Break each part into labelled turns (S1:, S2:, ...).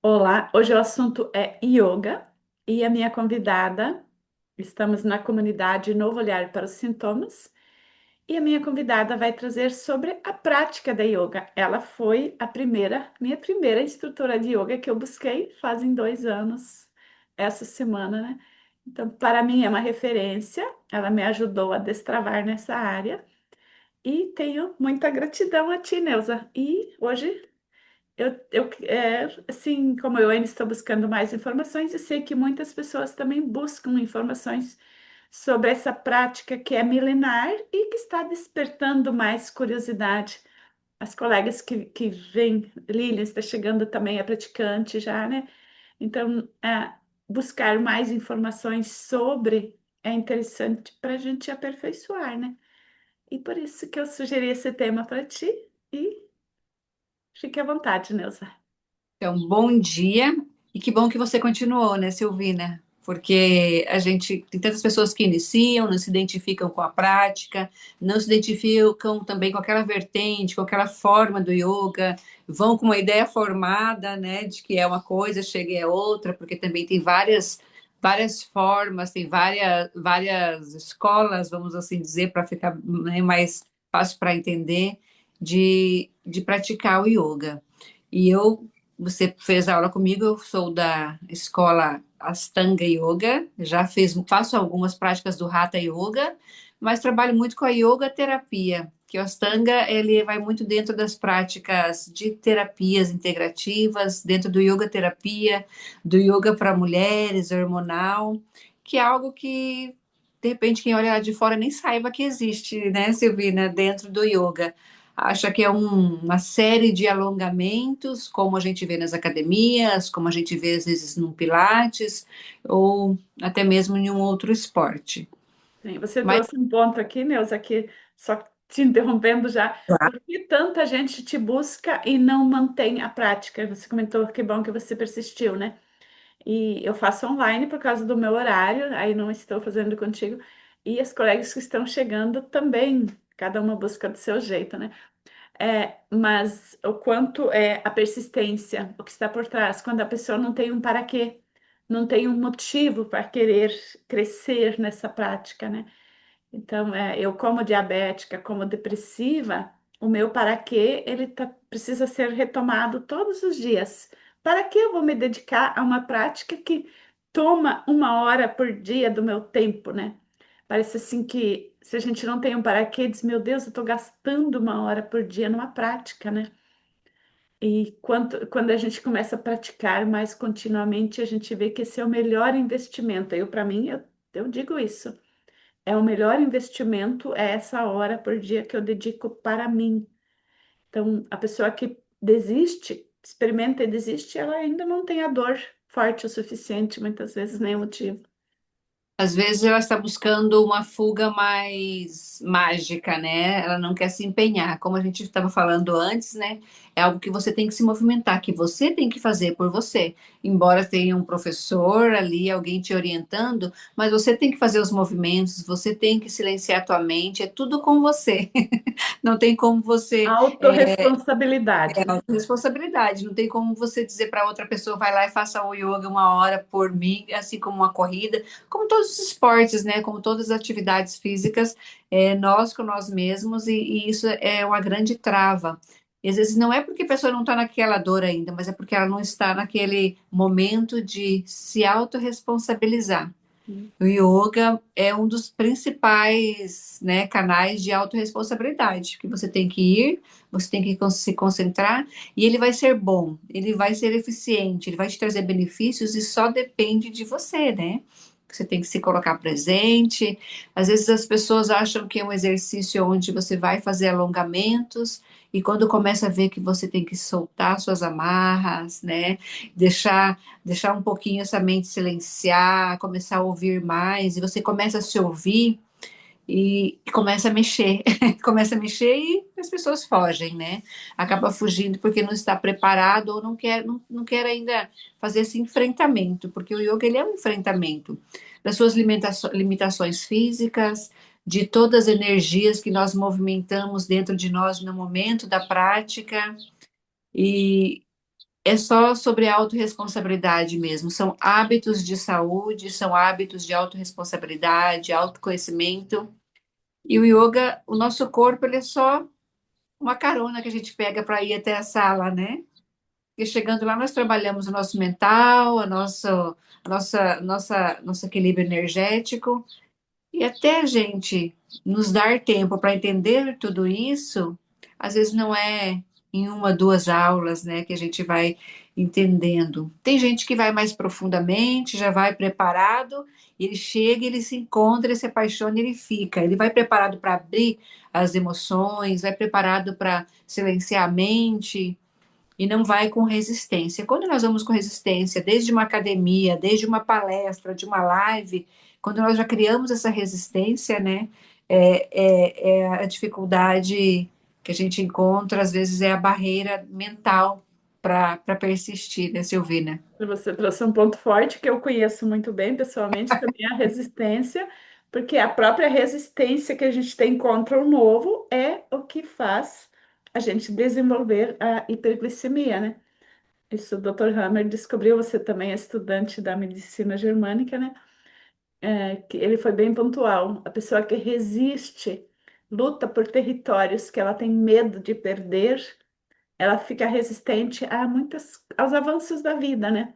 S1: Olá, hoje o assunto é yoga e a minha convidada, estamos na comunidade Novo Olhar para os Sintomas, e a minha convidada vai trazer sobre a prática da yoga. Ela foi minha primeira instrutora de yoga que eu busquei fazem 2 anos, essa semana, né? Então, para mim é uma referência, ela me ajudou a destravar nessa área e tenho muita gratidão a ti, Neuza. E hoje assim como eu ainda estou buscando mais informações, eu sei que muitas pessoas também buscam informações sobre essa prática que é milenar e que está despertando mais curiosidade. As colegas que vêm, Lilian está chegando também, é praticante já, né? Então, buscar mais informações sobre é interessante para a gente aperfeiçoar, né? E por isso que eu sugeri esse tema para ti e fique à vontade, Neuza.
S2: Então, bom dia e que bom que você continuou, né, Silvina? Porque a gente tem tantas pessoas que iniciam, não se identificam com a prática, não se identificam também com aquela vertente, com aquela forma do yoga, vão com uma ideia formada, né, de que é uma coisa, chega e é outra, porque também tem várias formas, tem várias escolas, vamos assim dizer, para ficar, né, mais fácil para entender, de praticar o yoga. E você fez aula comigo, eu sou da escola Astanga Yoga, faço algumas práticas do Hatha Yoga, mas trabalho muito com a yoga terapia, que o Astanga ele vai muito dentro das práticas de terapias integrativas, dentro do yoga terapia, do yoga para mulheres, hormonal, que é algo que de repente quem olha lá de fora nem saiba que existe, né, Silvina, dentro do yoga. Acha que é uma série de alongamentos, como a gente vê nas academias, como a gente vê às vezes no Pilates, ou até mesmo em um outro esporte.
S1: Sim, você
S2: Mas
S1: trouxe um ponto aqui, Neuza, que só te interrompendo já, por que tanta gente te busca e não mantém a prática? Você comentou que bom que você persistiu, né? E eu faço online por causa do meu horário, aí não estou fazendo contigo. E as colegas que estão chegando também, cada uma busca do seu jeito, né? Mas o quanto é a persistência, o que está por trás, quando a pessoa não tem um para quê, não tem um motivo para querer crescer nessa prática, né? Então, eu como diabética, como depressiva, o meu para quê, precisa ser retomado todos os dias. Para que eu vou me dedicar a uma prática que toma 1 hora por dia do meu tempo, né? Parece assim que se a gente não tem um para quê, diz, meu Deus, eu estou gastando 1 hora por dia numa prática, né? E quando a gente começa a praticar mais continuamente, a gente vê que esse é o melhor investimento. Para mim, eu digo isso. É o melhor investimento, é essa hora por dia que eu dedico para mim. Então, a pessoa que desiste, experimenta e desiste, ela ainda não tem a dor forte o suficiente, muitas vezes nem o motivo.
S2: às vezes ela está buscando uma fuga mais mágica, né? Ela não quer se empenhar. Como a gente estava falando antes, né? É algo que você tem que se movimentar, que você tem que fazer por você. Embora tenha um professor ali, alguém te orientando, mas você tem que fazer os movimentos, você tem que silenciar a tua mente, é tudo com você. Não tem como você
S1: Autorresponsabilidade, né?
S2: responsabilidade. Não tem como você dizer para outra pessoa, vai lá e faça o yoga 1 hora por mim, assim como uma corrida, como todos os esportes, né? Como todas as atividades físicas, nós com nós mesmos, e isso é uma grande trava. E às vezes não é porque a pessoa não está naquela dor ainda, mas é porque ela não está naquele momento de se autorresponsabilizar. O yoga é um dos principais, né, canais de autorresponsabilidade, que você tem que ir, você tem que se concentrar e ele vai ser bom, ele vai ser eficiente, ele vai te trazer benefícios e só depende de você, né? Você tem que se colocar presente. Às vezes as pessoas acham que é um exercício onde você vai fazer alongamentos e quando começa a ver que você tem que soltar suas amarras, né? Deixar um pouquinho essa mente silenciar, começar a ouvir mais, e você começa a se ouvir e começa a mexer, começa a mexer e as pessoas fogem, né? Acaba fugindo porque não está preparado ou não quer ainda fazer esse enfrentamento, porque o yoga ele é um enfrentamento das suas limitações físicas, de todas as energias que nós movimentamos dentro de nós no momento da prática, e é só sobre autorresponsabilidade mesmo. São hábitos de saúde, são hábitos de autorresponsabilidade, autoconhecimento. E o yoga, o nosso corpo, ele é só uma carona que a gente pega para ir até a sala, né? E chegando lá, nós trabalhamos o nosso mental, nosso equilíbrio energético. E até a gente nos dar tempo para entender tudo isso, às vezes não é em uma, duas aulas, né, que a gente vai entendendo. Tem gente que vai mais profundamente, já vai preparado, ele chega, ele se encontra, ele se apaixona, ele fica. Ele vai preparado para abrir as emoções, vai preparado para silenciar a mente e não vai com resistência. Quando nós vamos com resistência, desde uma academia, desde uma palestra, de uma live, quando nós já criamos essa resistência, né, é a dificuldade que a gente encontra, às vezes é a barreira mental para persistir, né, Silvina?
S1: Você trouxe um ponto forte que eu conheço muito bem pessoalmente, também a resistência, porque a própria resistência que a gente tem contra o novo é o que faz a gente desenvolver a hiperglicemia, né? Isso o Dr. Hammer descobriu, você também é estudante da medicina germânica, né? Que ele foi bem pontual. A pessoa que resiste, luta por territórios que ela tem medo de perder, ela fica resistente a aos avanços da vida, né?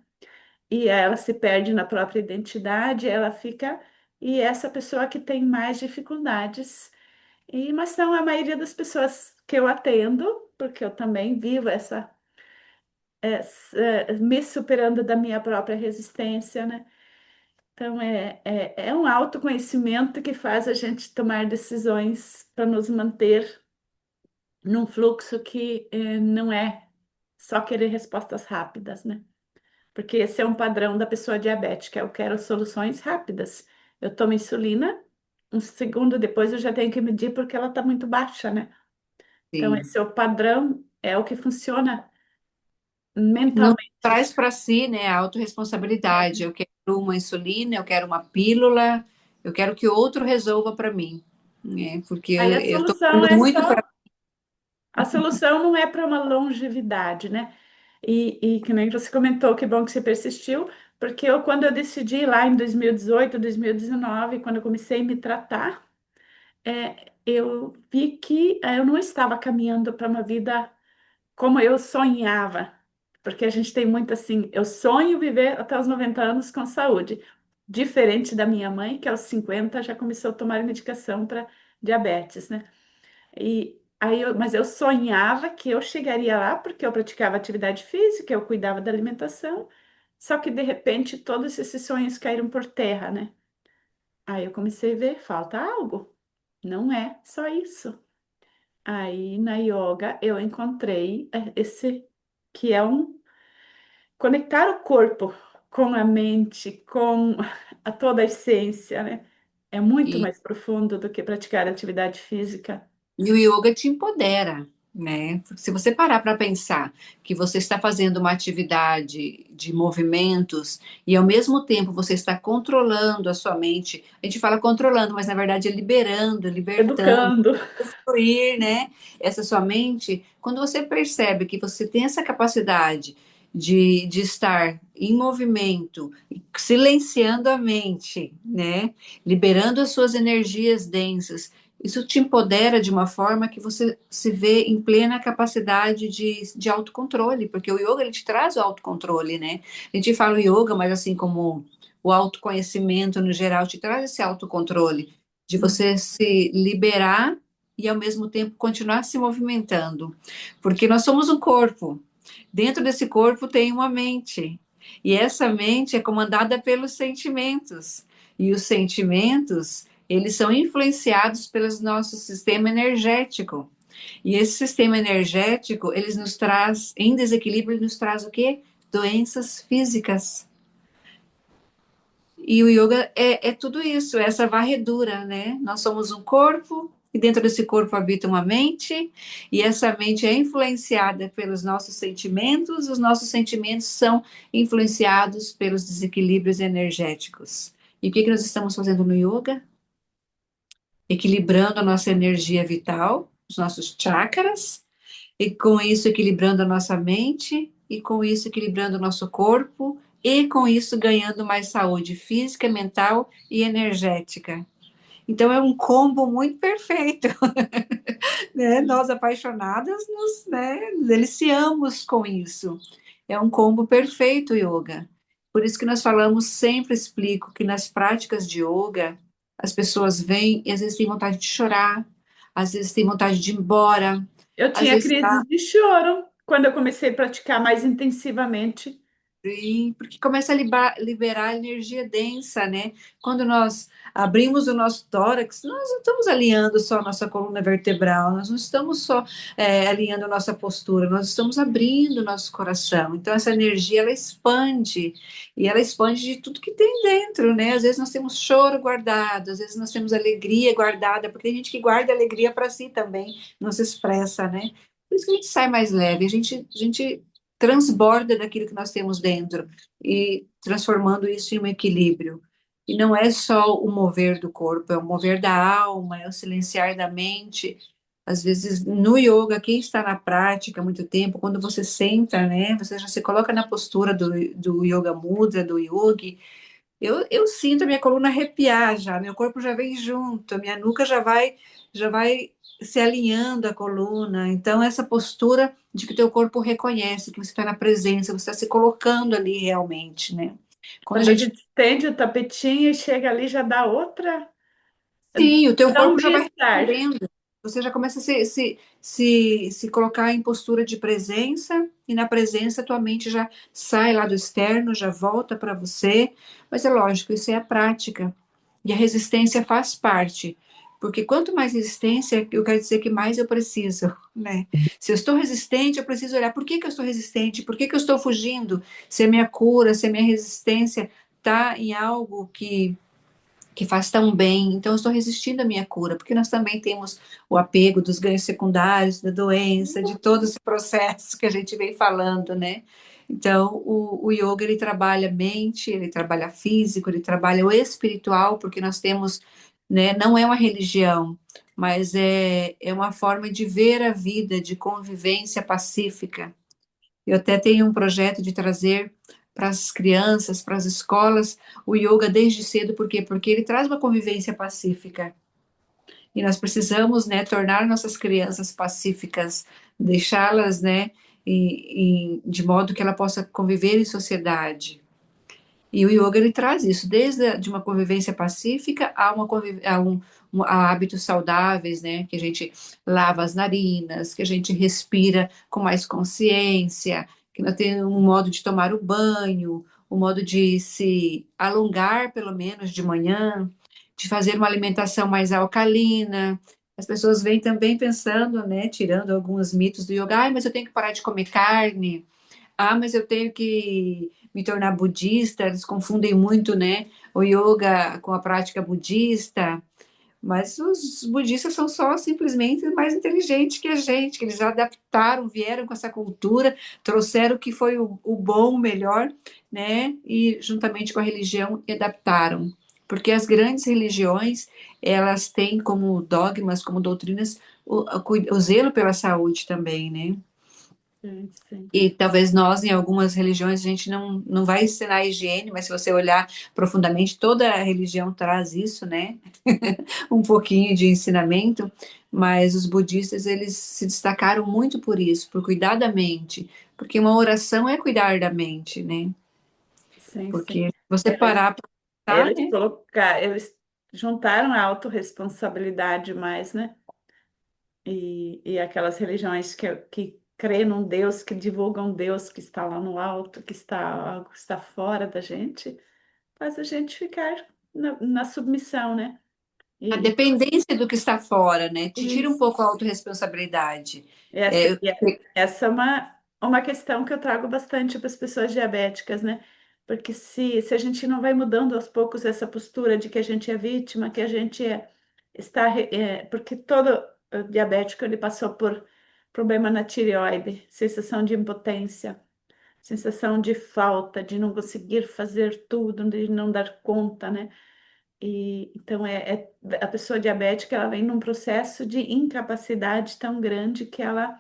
S1: E ela se perde na própria identidade, ela fica. E essa pessoa que tem mais dificuldades. Mas são a maioria das pessoas que eu atendo, porque eu também vivo me superando da minha própria resistência, né? Então, é um autoconhecimento que faz a gente tomar decisões para nos manter num fluxo que não é só querer respostas rápidas, né? Porque esse é um padrão da pessoa diabética. Eu quero soluções rápidas. Eu tomo insulina, um segundo depois eu já tenho que medir porque ela está muito baixa, né? Então,
S2: Sim.
S1: esse é o padrão, é o que funciona
S2: Não
S1: mentalmente.
S2: traz para si, né, a autorresponsabilidade. Eu quero uma insulina, eu quero uma pílula, eu quero que outro resolva para mim, né? Porque
S1: Aí
S2: eu estou olhando muito para.
S1: a solução não é para uma longevidade, né? E que nem você comentou, que bom que você persistiu, porque quando eu decidi lá em 2018, 2019, quando eu comecei a me tratar, eu vi que eu não estava caminhando para uma vida como eu sonhava, porque a gente tem muito assim, eu sonho viver até os 90 anos com saúde, diferente da minha mãe, que aos 50 já começou a tomar medicação para diabetes, né? Mas eu sonhava que eu chegaria lá porque eu praticava atividade física, eu cuidava da alimentação, só que de repente todos esses sonhos caíram por terra, né? Aí eu comecei a ver, falta algo, não é só isso. Aí na yoga eu encontrei esse que é conectar o corpo com a mente, com toda a essência, né? É muito
S2: E,
S1: mais profundo do que praticar atividade física.
S2: e o yoga te empodera, né? Se você parar para pensar que você está fazendo uma atividade de movimentos e ao mesmo tempo você está controlando a sua mente, a gente fala controlando, mas na verdade é liberando, libertando,
S1: Educando.
S2: fluir, né? Essa sua mente, quando você percebe que você tem essa capacidade de estar em movimento, silenciando a mente, né? Liberando as suas energias densas, isso te empodera de uma forma que você se vê em plena capacidade de autocontrole, porque o yoga ele te traz o autocontrole, né? A gente fala o yoga, mas assim como o autoconhecimento no geral te traz esse autocontrole de você se liberar e ao mesmo tempo continuar se movimentando, porque nós somos um corpo. Dentro desse corpo tem uma mente, e essa mente é comandada pelos sentimentos. E os sentimentos, eles são influenciados pelo nosso sistema energético. E esse sistema energético, eles nos traz, em desequilíbrio, ele nos traz o quê? Doenças físicas. E o yoga é tudo isso, é essa varredura, né? Nós somos um corpo, e dentro desse corpo habita uma mente, e essa mente é influenciada pelos nossos sentimentos, os nossos sentimentos são influenciados pelos desequilíbrios energéticos. E o que que nós estamos fazendo no yoga? Equilibrando a nossa energia vital, os nossos chakras, e com isso equilibrando a nossa mente e com isso equilibrando o nosso corpo e com isso ganhando mais saúde física, mental e energética. Então é um combo muito perfeito, né? Nós apaixonadas nos, né, deliciamos com isso. É um combo perfeito, yoga. Por isso que nós falamos, sempre explico que nas práticas de yoga, as pessoas vêm e às vezes têm vontade de chorar, às vezes têm vontade de ir embora,
S1: Eu
S2: às
S1: tinha
S2: vezes
S1: crises de choro quando eu comecei a praticar mais intensivamente.
S2: sim, porque começa a liberar energia densa, né? Quando nós abrimos o nosso tórax, nós não estamos alinhando só a nossa coluna vertebral, nós não estamos só alinhando a nossa postura, nós estamos abrindo o nosso coração. Então, essa energia, ela expande, e ela expande de tudo que tem dentro, né? Às vezes nós temos choro guardado, às vezes nós temos alegria guardada, porque tem gente que guarda alegria para si também, não se expressa, né? Por isso que a gente sai mais leve, a gente transborda daquilo que nós temos dentro e transformando isso em um equilíbrio. E não é só o mover do corpo, é o mover da alma, é o silenciar da mente. Às vezes, no yoga, quem está na prática há muito tempo, quando você senta, né, você já se coloca na postura do Yoga Mudra, do yogi, eu sinto a minha coluna arrepiar já, meu corpo já vem junto, a minha nuca já vai se alinhando a coluna. Então, essa postura de que o teu corpo reconhece que você está na presença, você está se colocando ali realmente, né? Quando a
S1: Quando a
S2: gente.
S1: gente estende o tapetinho e chega ali, já dá outra,
S2: Sim, o teu
S1: dá um
S2: corpo já vai
S1: bem-estar.
S2: respondendo. Você já começa a se colocar em postura de presença, e na presença tua mente já sai lá do externo, já volta para você. Mas é lógico, isso é a prática. E a resistência faz parte. Porque quanto mais resistência, eu quero dizer que mais eu preciso, né? Se eu estou resistente, eu preciso olhar por que que eu estou resistente, por que que eu estou fugindo, se a minha cura, se a minha resistência está em algo que faz tão bem, então eu estou resistindo à minha cura, porque nós também temos o apego dos ganhos secundários, da doença, de todo esse processo que a gente vem falando, né? Então, o yoga, ele trabalha a mente, ele trabalha físico, ele trabalha o espiritual, porque nós temos, né, não é uma religião, mas é uma forma de ver a vida, de convivência pacífica. Eu até tenho um projeto de trazer para as crianças, para as escolas, o yoga desde cedo, por quê? Porque ele traz uma convivência pacífica. E nós precisamos, né, tornar nossas crianças pacíficas, deixá-las, né, de modo que ela possa conviver em sociedade. E o yoga ele traz isso, desde de uma convivência pacífica a hábitos saudáveis, né? Que a gente lava as narinas, que a gente respira com mais consciência, que nós temos um modo de tomar o banho, um modo de se alongar, pelo menos de manhã, de fazer uma alimentação mais alcalina. As pessoas vêm também pensando, né? Tirando alguns mitos do yoga, mas eu tenho que parar de comer carne. Mas eu tenho que me tornar budista. Eles confundem muito, né, o yoga com a prática budista. Mas os budistas são só simplesmente mais inteligentes que a gente, que eles adaptaram, vieram com essa cultura, trouxeram o que foi o bom, o melhor, né, e juntamente com a religião adaptaram. Porque as grandes religiões, elas têm como dogmas, como doutrinas, o zelo pela saúde também, né?
S1: Sim, sim.
S2: E talvez nós, em algumas religiões, a gente não vai ensinar a higiene, mas se você olhar profundamente, toda a religião traz isso, né? Um pouquinho de ensinamento, mas os budistas, eles se destacaram muito por isso, por cuidar da mente, porque uma oração é cuidar da mente, né?
S1: Sim, sim.
S2: Porque você
S1: Eles,
S2: parar para pensar,
S1: eles
S2: né?
S1: eles juntaram a autorresponsabilidade mais, né? E aquelas religiões que crê num Deus, que divulgam um Deus que está lá no alto, que está, algo que está fora da gente, faz a gente ficar na submissão, né?
S2: A
S1: E,
S2: dependência do que está fora, né? Te tira um
S1: isso.
S2: pouco a autorresponsabilidade.
S1: Essa,
S2: É,
S1: essa é uma questão que eu trago bastante para as pessoas diabéticas, né? Porque se a gente não vai mudando aos poucos essa postura de que a gente é vítima, que a gente porque todo diabético ele passou por problema na tireoide, sensação de impotência, sensação de falta, de não conseguir fazer tudo, de não dar conta, né? E então a pessoa diabética ela vem num processo de incapacidade tão grande que ela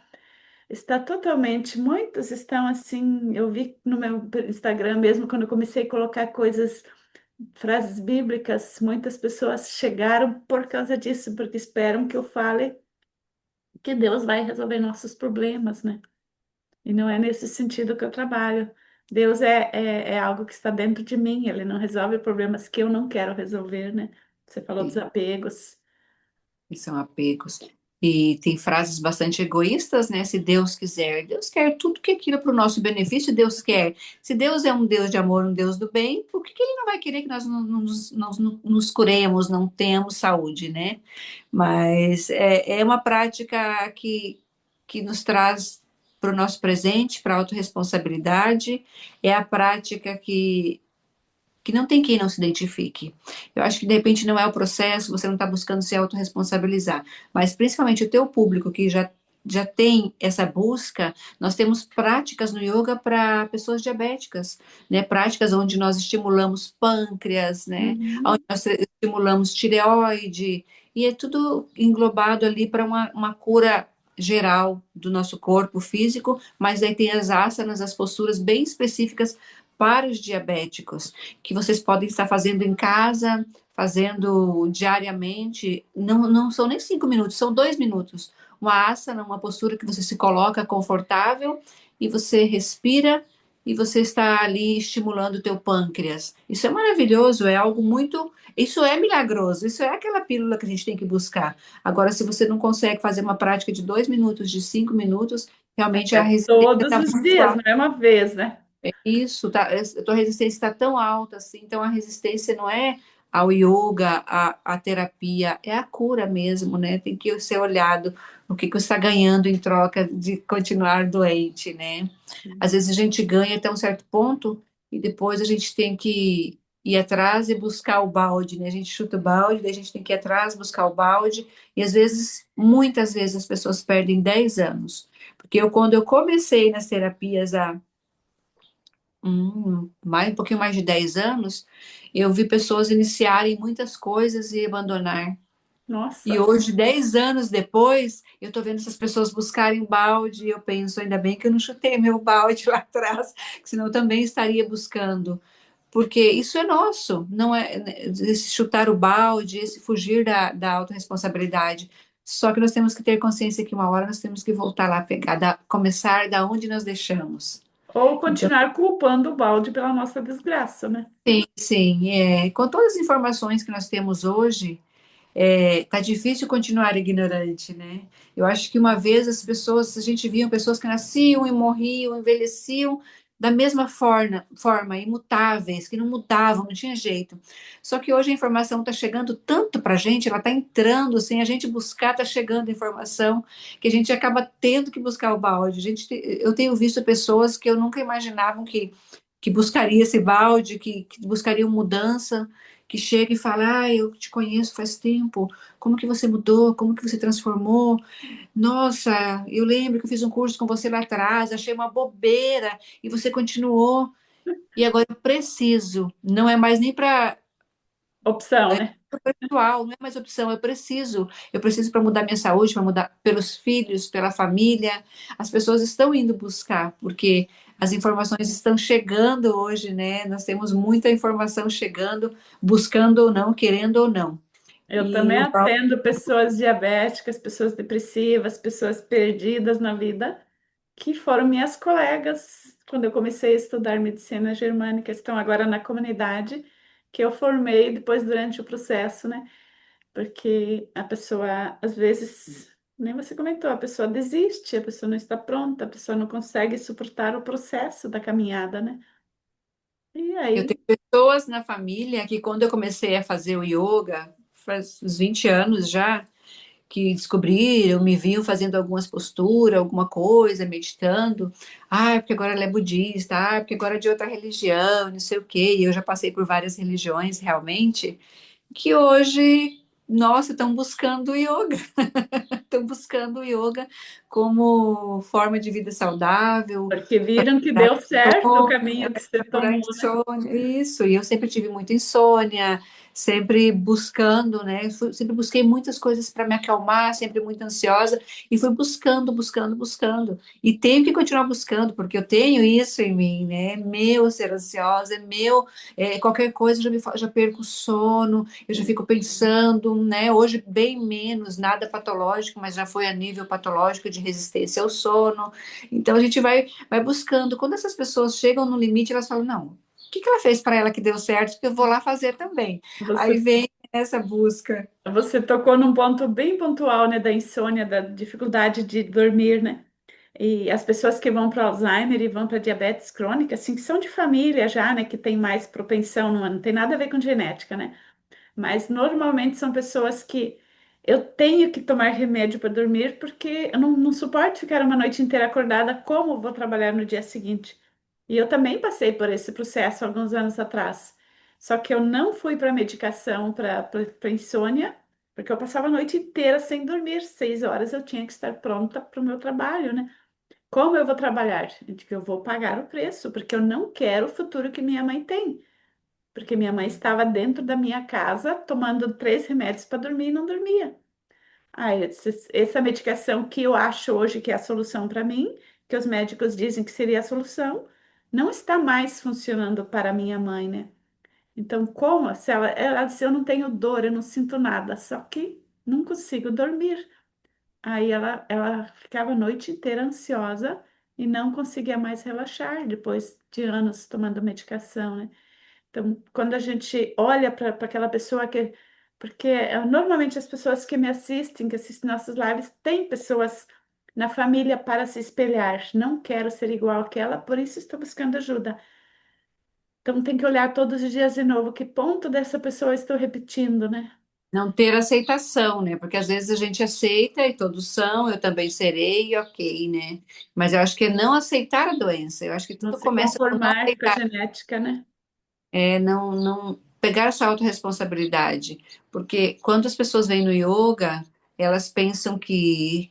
S1: está totalmente. Muitos estão assim. Eu vi no meu Instagram mesmo, quando eu comecei a colocar coisas, frases bíblicas, muitas pessoas chegaram por causa disso, porque esperam que eu fale que Deus vai resolver nossos problemas, né? E não é nesse sentido que eu trabalho. Deus é algo que está dentro de mim, ele não resolve problemas que eu não quero resolver, né? Você falou dos apegos.
S2: Que são apegos. E tem frases bastante egoístas, né? Se Deus quiser, Deus quer tudo que aquilo para o nosso benefício, Deus quer. Se Deus é um Deus de amor, um Deus do bem, por que Ele não vai querer que nós nos curemos, não tenhamos saúde, né? Mas é uma prática que nos traz para o nosso presente, para a autorresponsabilidade, é a prática que não tem quem não se identifique. Eu acho que de repente não é o processo, você não está buscando se autorresponsabilizar, mas principalmente o teu público que já tem essa busca, nós temos práticas no yoga para pessoas diabéticas, né? Práticas onde nós estimulamos pâncreas, né? Onde
S1: Uhum.
S2: nós estimulamos tireoide, e é tudo englobado ali para uma cura geral do nosso corpo físico, mas aí tem as asanas, as posturas bem específicas para os diabéticos que vocês podem estar fazendo em casa, fazendo diariamente. Não, não são nem 5 minutos, são 2 minutos. Uma asana, uma postura que você se coloca confortável e você respira e você está ali estimulando o teu pâncreas. Isso é maravilhoso, é algo muito. Isso é milagroso, isso é aquela pílula que a gente tem que buscar. Agora, se você não consegue fazer uma prática de 2 minutos, de 5 minutos, realmente a
S1: É
S2: resistência
S1: todos
S2: está
S1: os
S2: muito
S1: dias,
S2: alta.
S1: não é uma vez, né?
S2: Isso, tá, a tua resistência está tão alta assim, então a resistência não é ao yoga, a terapia, é a cura mesmo, né? Tem que ser olhado o que que você está ganhando em troca de continuar doente, né? Às vezes a gente ganha até um certo ponto e depois a gente tem que ir atrás e buscar o balde, né? A gente chuta o balde, daí a gente tem que ir atrás, buscar o balde, e às vezes, muitas vezes as pessoas perdem 10 anos. Porque quando eu comecei nas terapias um pouquinho mais de 10 anos, eu vi pessoas iniciarem muitas coisas e abandonar. E
S1: Nossa.
S2: hoje, 10 anos depois, eu estou vendo essas pessoas buscarem balde e eu penso, ainda bem que eu não chutei meu balde lá atrás, que senão eu também estaria buscando. Porque isso é nosso, não é esse chutar o balde, esse fugir da autorresponsabilidade. Só que nós temos que ter consciência que uma hora nós temos que voltar lá, pegar, começar da onde nós deixamos.
S1: Ou
S2: Então,
S1: continuar culpando o balde pela nossa desgraça, né?
S2: sim, sim, com todas as informações que nós temos hoje, tá difícil continuar ignorante, né? Eu acho que uma vez as pessoas, a gente via pessoas que nasciam e morriam, envelheciam da mesma forma, imutáveis, que não mudavam, não tinha jeito. Só que hoje a informação está chegando tanto para a gente, ela está entrando, sem a gente buscar, está chegando a informação, que a gente acaba tendo que buscar o balde. Eu tenho visto pessoas que eu nunca imaginavam que buscaria esse balde, que buscariam mudança, que chega e fala, eu te conheço faz tempo, como que você mudou, como que você transformou? Nossa, eu lembro que eu fiz um curso com você lá atrás, achei uma bobeira, e você continuou, e agora eu preciso, não é mais nem para
S1: Opção, né?
S2: pessoal, não é mais opção, eu preciso para mudar minha saúde, para mudar pelos filhos, pela família. As pessoas estão indo buscar, porque as informações estão chegando hoje, né? Nós temos muita informação chegando, buscando ou não, querendo ou não.
S1: Eu
S2: E
S1: também
S2: o Val,
S1: atendo pessoas diabéticas, pessoas depressivas, pessoas perdidas na vida, que foram minhas colegas quando eu comecei a estudar medicina germânica, estão agora na comunidade que eu formei depois durante o processo, né? Porque a pessoa, às vezes, nem você comentou, a pessoa desiste, a pessoa não está pronta, a pessoa não consegue suportar o processo da caminhada, né? E
S2: eu
S1: aí,
S2: tenho pessoas na família que quando eu comecei a fazer o yoga, faz uns 20 anos já, que descobriram, me viam fazendo algumas posturas, alguma coisa, meditando. Ah, porque agora ela é budista, porque agora é de outra religião, não sei o quê. E eu já passei por várias religiões, realmente, que hoje nossa, estão buscando yoga, estão buscando yoga como forma de vida saudável,
S1: Porque viram que
S2: para
S1: deu certo o caminho que você
S2: curar
S1: tomou, né?
S2: insônia, isso, e eu sempre tive muita insônia, sempre buscando, né? Sempre busquei muitas coisas para me acalmar, sempre muito ansiosa, e fui buscando, buscando, buscando. E tenho que continuar buscando, porque eu tenho isso em mim, né? É meu ser ansiosa, é meu, qualquer coisa eu já perco o sono, eu já fico pensando, né? Hoje bem menos, nada patológico, mas já foi a nível patológico de resistência ao sono. Então a gente vai buscando. Quando essas pessoas chegam no limite, elas falam: não, o que que ela fez para ela que deu certo, que eu vou lá fazer também. Aí
S1: Você,
S2: vem essa busca.
S1: você tocou num ponto bem pontual, né, da insônia, da dificuldade de dormir, né? E as pessoas que vão para Alzheimer e vão para diabetes crônica, assim, que são de família já, né, que tem mais propensão, não tem nada a ver com genética, né? Mas normalmente são pessoas que eu tenho que tomar remédio para dormir porque eu não suporto ficar uma noite inteira acordada, como vou trabalhar no dia seguinte. E eu também passei por esse processo alguns anos atrás. Só que eu não fui para medicação para insônia, porque eu passava a noite inteira sem dormir. 6 horas eu tinha que estar pronta para o meu trabalho, né? Como eu vou trabalhar? Eu digo, eu vou pagar o preço, porque eu não quero o futuro que minha mãe tem. Porque minha mãe estava dentro da minha casa tomando 3 remédios para dormir e não dormia. Ah, essa medicação que eu acho hoje que é a solução para mim, que os médicos dizem que seria a solução, não está mais funcionando para minha mãe, né? Então, como se ela disse, eu não tenho dor, eu não sinto nada, só que não consigo dormir. Aí ela ficava a noite inteira ansiosa e não conseguia mais relaxar depois de anos tomando medicação, né? Então, quando a gente olha para aquela pessoa que. Porque normalmente as pessoas que me assistem, que assistem nossos lives, têm pessoas na família para se espelhar. Não quero ser igual àquela, por isso estou buscando ajuda. Então, tem que olhar todos os dias de novo. Que ponto dessa pessoa eu estou repetindo, né?
S2: Não ter aceitação, né? Porque às vezes a gente aceita e todos são, eu também serei, ok, né? Mas eu acho que é não aceitar a doença. Eu acho que
S1: Não
S2: tudo
S1: se
S2: começa com não
S1: conformar com a
S2: aceitar.
S1: genética, né?
S2: Não pegar essa autorresponsabilidade, porque quando as pessoas vêm no yoga, elas pensam que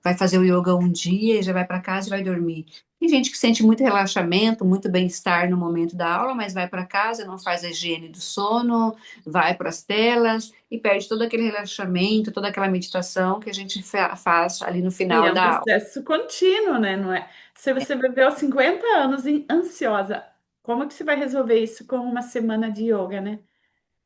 S2: vai fazer o yoga um dia e já vai para casa e vai dormir. Tem gente que sente muito relaxamento, muito bem-estar no momento da aula, mas vai para casa, não faz a higiene do sono, vai para as telas e perde todo aquele relaxamento, toda aquela meditação que a gente faz ali no
S1: E é
S2: final
S1: um
S2: da aula.
S1: processo contínuo, né? Não é? Se você viveu 50 anos ansiosa, como que você vai resolver isso com uma semana de yoga, né?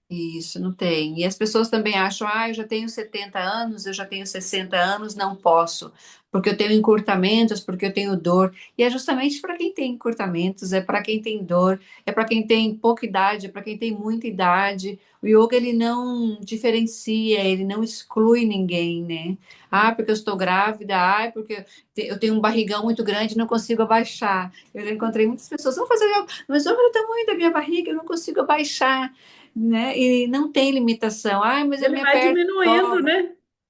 S2: Isso, não tem. E as pessoas também acham, eu já tenho 70 anos, eu já tenho 60 anos, não posso, porque eu tenho encurtamentos, porque eu tenho dor. E é justamente para quem tem encurtamentos, é para quem tem dor, é para quem tem pouca idade, é para quem tem muita idade. O yoga, ele não diferencia, ele não exclui ninguém, né? Porque eu estou grávida, porque eu tenho um barrigão muito grande e não consigo abaixar. Eu já encontrei muitas pessoas, vão fazer yoga, mas olha o tamanho da minha barriga, eu não consigo abaixar, né? E não tem limitação. Mas a
S1: Ele
S2: minha
S1: vai
S2: perna
S1: diminuindo,
S2: dobra.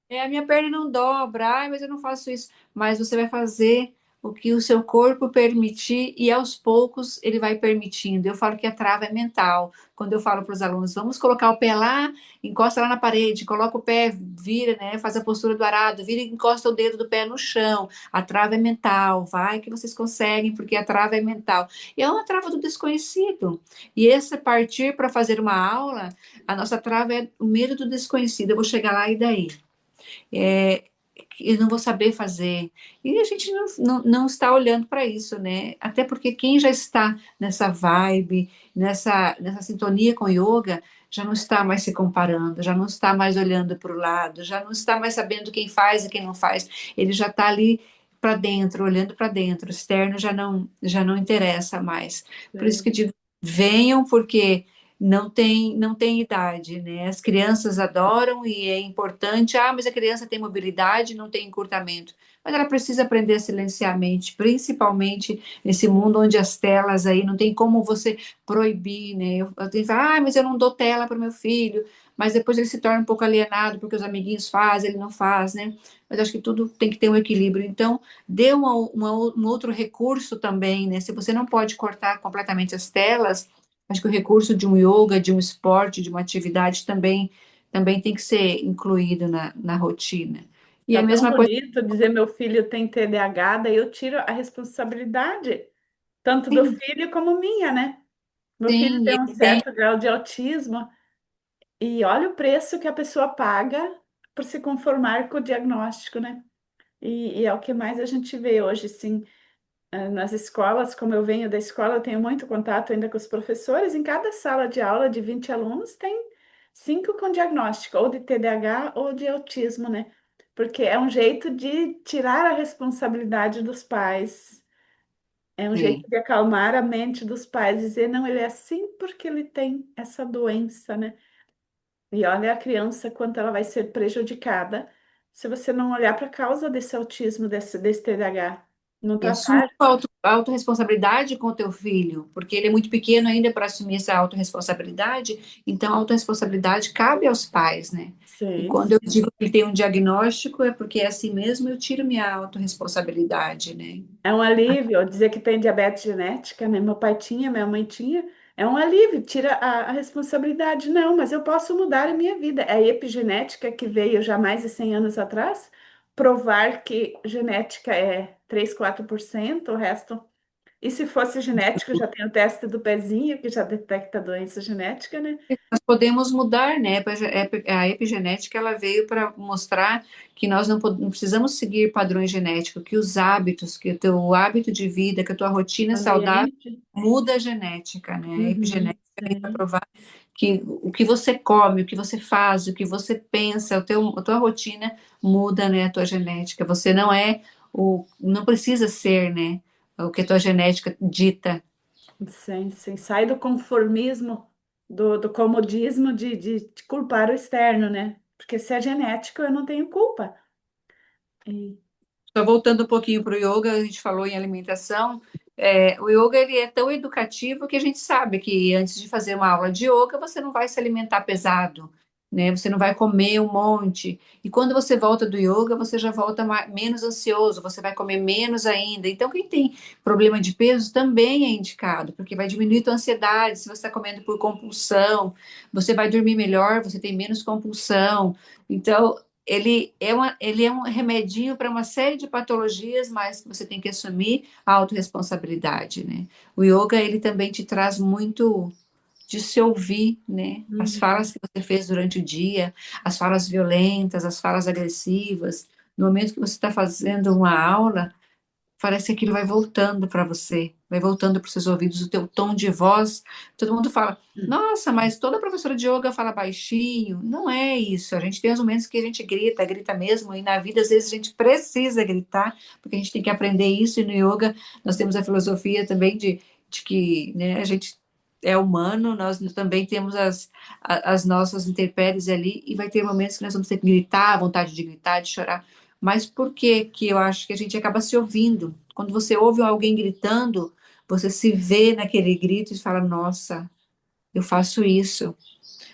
S1: né?
S2: A minha perna não dobra. Mas eu não faço isso. Mas você vai fazer o que o seu corpo permitir e aos poucos ele vai permitindo. Eu falo que a trava é mental. Quando eu falo para os alunos, vamos colocar o pé lá, encosta lá na parede, coloca o pé, vira, né? Faz a postura do arado, vira e encosta o dedo do pé no chão. A trava é mental. Vai que vocês conseguem, porque a trava é mental. E é uma trava do desconhecido. E esse partir para fazer uma aula, a nossa trava é o medo do desconhecido. Eu vou chegar lá e daí? É, eu não vou saber fazer. E a gente não está olhando para isso, né? Até porque quem já está nessa vibe, nessa sintonia com yoga, já não está mais se comparando, já não está mais olhando para o lado, já não está mais sabendo quem faz e quem não faz. Ele já está ali para dentro, olhando para dentro. O externo já não interessa mais. Por isso que eu
S1: Sim.
S2: digo, venham, porque não tem idade, né? As crianças adoram e é importante. Mas a criança tem mobilidade, não tem encurtamento. Mas ela precisa aprender a silenciar a mente, principalmente nesse mundo onde as telas aí não tem como você proibir, né? Eu tenho que falar, mas eu não dou tela para o meu filho, mas depois ele se torna um pouco alienado porque os amiguinhos fazem, ele não faz, né? Mas acho que tudo tem que ter um equilíbrio. Então, dê um outro recurso também, né? Se você não pode cortar completamente as telas, acho que o recurso de um yoga, de um esporte, de uma atividade também tem que ser incluído na rotina. E
S1: Tá
S2: a
S1: tão
S2: mesma coisa,
S1: bonito dizer meu filho tem TDAH, daí eu tiro a responsabilidade, tanto do
S2: sim,
S1: filho como minha, né? Meu filho
S2: sim,
S1: tem um
S2: ele tem.
S1: certo grau de autismo e olha o preço que a pessoa paga por se conformar com o diagnóstico, né? E é o que mais a gente vê hoje, sim, nas escolas. Como eu venho da escola, eu tenho muito contato ainda com os professores. Em cada sala de aula de 20 alunos, tem 5 com diagnóstico, ou de TDAH ou de autismo, né? Porque é um jeito de tirar a responsabilidade dos pais, é um jeito
S2: É.
S1: de acalmar a mente dos pais, dizer, não, ele é assim porque ele tem essa doença, né? E olha a criança quanto ela vai ser prejudicada se você não olhar para a causa desse autismo, desse TDAH, não
S2: E assumir
S1: tratar.
S2: a autorresponsabilidade com o teu filho, porque ele é muito pequeno ainda para assumir essa autorresponsabilidade, então a autorresponsabilidade cabe aos pais, né? E
S1: Sim,
S2: quando eu
S1: sim.
S2: digo que ele tem um diagnóstico, é porque é assim mesmo, eu tiro minha autorresponsabilidade, né?
S1: É um alívio dizer que tem diabetes genética, né? Meu pai tinha, minha mãe tinha. É um alívio, tira a responsabilidade. Não, mas eu posso mudar a minha vida. É a epigenética que veio já mais de 100 anos atrás, provar que genética é 3, 4%, o resto. E se fosse genética, já tem o teste do pezinho, que já detecta a doença genética, né?
S2: Nós podemos mudar, né? A epigenética ela veio para mostrar que nós não precisamos seguir padrões genéticos, que os hábitos, que o teu hábito de vida, que a tua rotina saudável
S1: Ambiente.
S2: muda a genética, né? A
S1: Uhum,
S2: epigenética veio para
S1: sim.
S2: provar que o que você come, o que você faz, o que você pensa, a tua rotina muda, né, a tua genética. Você não precisa ser, né, o que a tua genética dita.
S1: Sim, sim. Sai do conformismo, do comodismo de culpar o externo, né? Porque se é genético, eu não tenho culpa. E-
S2: Só voltando um pouquinho para o yoga, a gente falou em alimentação. O yoga ele é tão educativo que a gente sabe que antes de fazer uma aula de yoga, você não vai se alimentar pesado, né? Você não vai comer um monte. E quando você volta do yoga, você já volta menos ansioso, você vai comer menos ainda. Então, quem tem problema de peso também é indicado, porque vai diminuir tua ansiedade. Se você está comendo por compulsão, você vai dormir melhor, você tem menos compulsão. Então, ele é um remedinho para uma série de patologias, mas que você tem que assumir a autorresponsabilidade, né? O yoga, ele também te traz muito de se ouvir, né? As
S1: Uhum.
S2: falas que você fez durante o dia, as falas violentas, as falas agressivas. No momento que você está fazendo uma aula, parece que aquilo vai voltando para você, vai voltando para os seus ouvidos, o teu tom de voz. Todo mundo fala, nossa, mas toda professora de yoga fala baixinho. Não é isso. A gente tem os momentos que a gente grita, grita mesmo, e na vida às vezes a gente precisa gritar, porque a gente tem que aprender isso. E no yoga nós temos a filosofia também de que, né, a gente é humano, nós também temos as nossas intempéries ali, e vai ter momentos que nós vamos ter que gritar, vontade de gritar, de chorar. Mas por que que eu acho que a gente acaba se ouvindo? Quando você ouve alguém gritando, você se vê naquele grito e fala: Nossa, eu faço isso.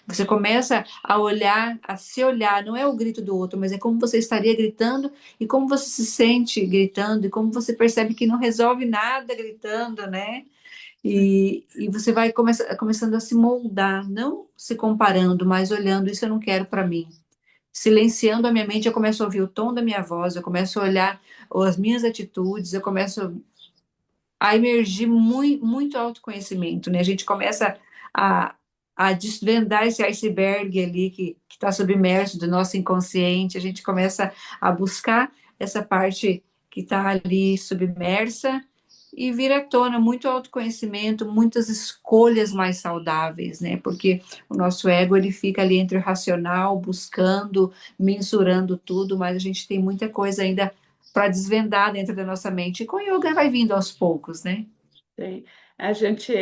S2: Você começa a olhar, a se olhar, não é o grito do outro, mas é como você estaria gritando e como você se sente gritando e como você percebe que não resolve nada gritando, né? E você vai começando a se moldar, não se comparando, mas olhando, isso eu não quero para mim. Silenciando a minha mente, eu começo a ouvir o tom da minha voz, eu começo a olhar as minhas atitudes, eu começo a emergir muito, muito autoconhecimento, né? A gente começa a, a desvendar esse iceberg ali que está submerso do nosso inconsciente, a gente começa a buscar essa parte que está ali submersa e vir à tona muito autoconhecimento, muitas escolhas mais saudáveis, né? Porque o nosso ego ele fica ali entre o racional, buscando, mensurando tudo, mas a gente tem muita coisa ainda para desvendar dentro da nossa mente. E com o yoga vai vindo aos poucos, né?
S1: Sim. A gente,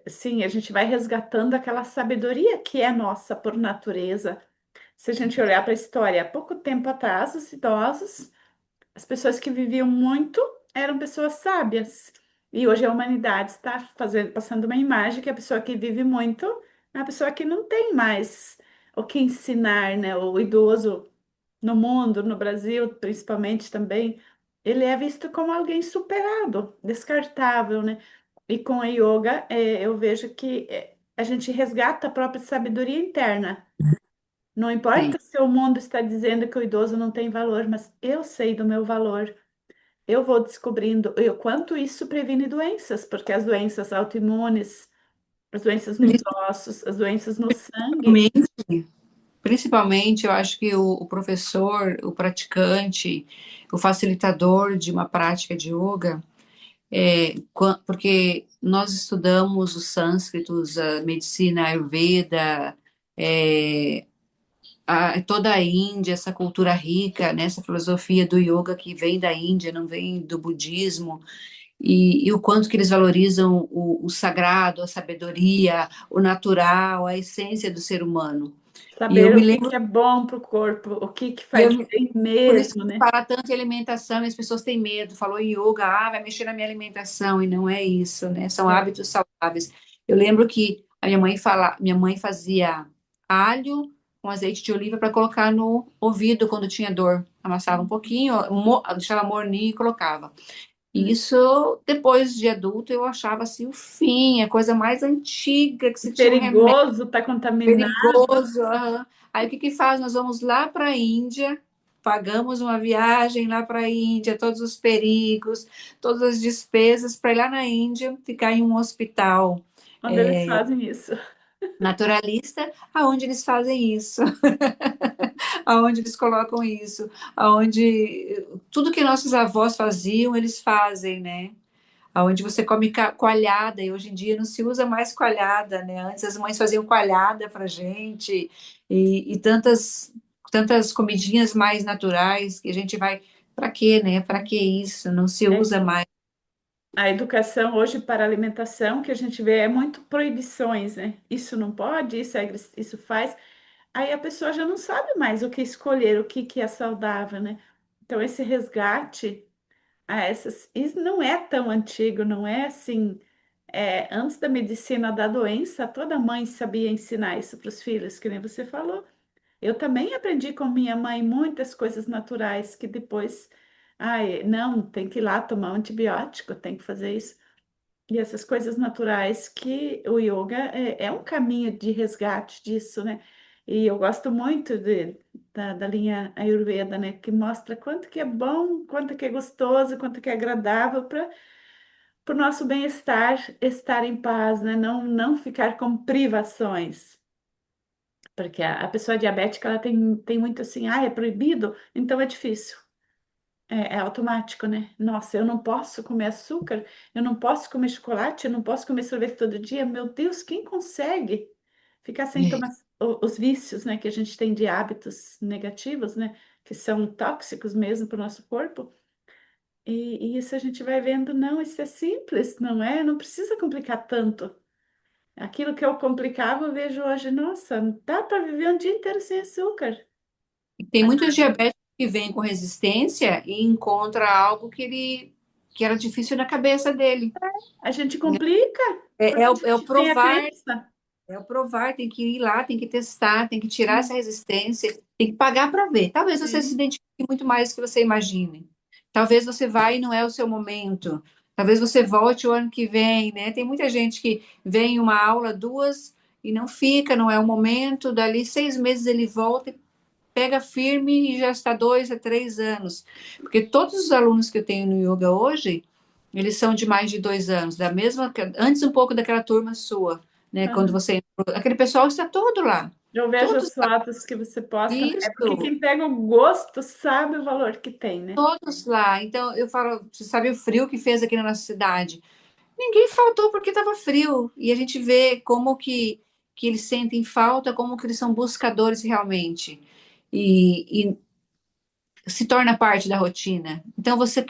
S1: sim, a gente vai resgatando aquela sabedoria que é nossa por natureza. Se a gente olhar para a história, há pouco tempo atrás, os idosos, as pessoas que viviam muito eram pessoas sábias. E hoje a humanidade está passando uma imagem que a pessoa que vive muito é a pessoa que não tem mais o que ensinar, né? O idoso no mundo, no Brasil principalmente também, ele é visto como alguém superado, descartável, né? E com a yoga, eu vejo que a gente resgata a própria sabedoria interna, Não
S2: sim.
S1: importa se o mundo está dizendo que o idoso não tem valor, mas eu sei do meu valor. Eu vou descobrindo o quanto isso previne doenças, porque as doenças autoimunes, as doenças nos ossos, as doenças no sangue,
S2: Principalmente, principalmente, eu acho que o professor, o praticante, o facilitador de uma prática de yoga, porque nós estudamos os sânscritos, a medicina Ayurveda, é, toda a Índia, essa cultura rica, né, essa filosofia do yoga que vem da Índia, não vem do budismo, e o quanto que eles valorizam o sagrado, a sabedoria, o natural, a essência do ser humano. E eu
S1: saber
S2: me
S1: o que
S2: lembro,
S1: que é bom para o corpo, o que que
S2: e eu,
S1: faz bem
S2: por isso
S1: mesmo,
S2: que
S1: né?
S2: fala tanto em alimentação, e as pessoas têm medo, falou em yoga, vai mexer na minha alimentação, e não é isso, né? São
S1: É,
S2: hábitos saudáveis. Eu lembro que a minha mãe fazia alho com azeite de oliva para colocar no ouvido quando tinha dor. Amassava um pouquinho, deixava morninho e colocava. E
S1: é.
S2: isso, depois de adulto, eu achava assim o fim, a coisa mais antiga que
S1: É
S2: se tinha um remédio
S1: perigoso, tá contaminado.
S2: perigoso. Aham. Aí o que que faz? Nós vamos lá para a Índia, pagamos uma viagem lá para a Índia, todos os perigos, todas as despesas para ir lá na Índia, ficar em um hospital
S1: Onde eles fazem isso.
S2: naturalista, aonde eles fazem isso, aonde eles colocam isso, aonde tudo que nossos avós faziam, eles fazem, né? Aonde você come coalhada, e hoje em dia não se usa mais coalhada, né? Antes as mães faziam coalhada pra gente, e tantas comidinhas mais naturais que a gente vai. Para quê, né? Para que isso? Não se
S1: É,
S2: usa mais.
S1: a educação hoje para a alimentação que a gente vê é muito proibições, né? Isso não pode, isso faz. Aí a pessoa já não sabe mais o que escolher, o que que é saudável, né? Então esse resgate a essas, isso não é tão antigo, não é assim. Antes da medicina da doença, toda mãe sabia ensinar isso para os filhos, que nem você falou. Eu também aprendi com minha mãe muitas coisas naturais que depois, ai, não, tem que ir lá tomar um antibiótico, tem que fazer isso. E essas coisas naturais que o yoga é um caminho de resgate disso, né? E eu gosto muito da linha Ayurveda, né? Que mostra quanto que é bom, quanto que é gostoso, quanto que é agradável para o nosso bem-estar, estar em paz, né? Não ficar com privações. Porque a pessoa diabética, ela tem muito assim, é proibido, então é difícil. É automático, né? Nossa, eu não posso comer açúcar, eu não posso comer chocolate, eu não posso comer sorvete todo dia. Meu Deus, quem consegue ficar sem tomar os vícios, né, que a gente tem de hábitos negativos, né, que são tóxicos mesmo para o nosso corpo? E isso a gente vai vendo, não, isso é simples, não é? Não precisa complicar tanto. Aquilo que eu complicava, eu vejo hoje, nossa, dá para viver um dia inteiro sem açúcar.
S2: E tem muitos diabéticos que vêm com resistência e encontra algo que era difícil na cabeça dele.
S1: A gente complica,
S2: É,
S1: porque
S2: é
S1: a
S2: o, é o
S1: gente tem a
S2: provar.
S1: crença.
S2: É o provar, tem que ir lá, tem que testar, tem que tirar essa resistência, tem que pagar para ver. Talvez você se
S1: Sim.
S2: identifique muito mais do que você imagine. Talvez você vá e não é o seu momento. Talvez você volte o ano que vem, né? Tem muita gente que vem uma aula, duas, e não fica, não é o momento. Dali 6 meses ele volta e pega firme e já está 2 a 3 anos. Porque todos os alunos que eu tenho no yoga hoje, eles são de mais de 2 anos, da mesma, antes um pouco daquela turma sua, né? Quando
S1: Aham.
S2: você entrou, aquele pessoal está todo lá,
S1: Eu vejo
S2: todos
S1: as fotos que você posta, né? É porque
S2: isso,
S1: quem pega o gosto sabe o valor que tem, né?
S2: todos lá. Então eu falo, você sabe o frio que fez aqui na nossa cidade? Ninguém faltou porque estava frio e a gente vê como que eles sentem falta, como que eles são buscadores realmente. E se torna parte da rotina. Então você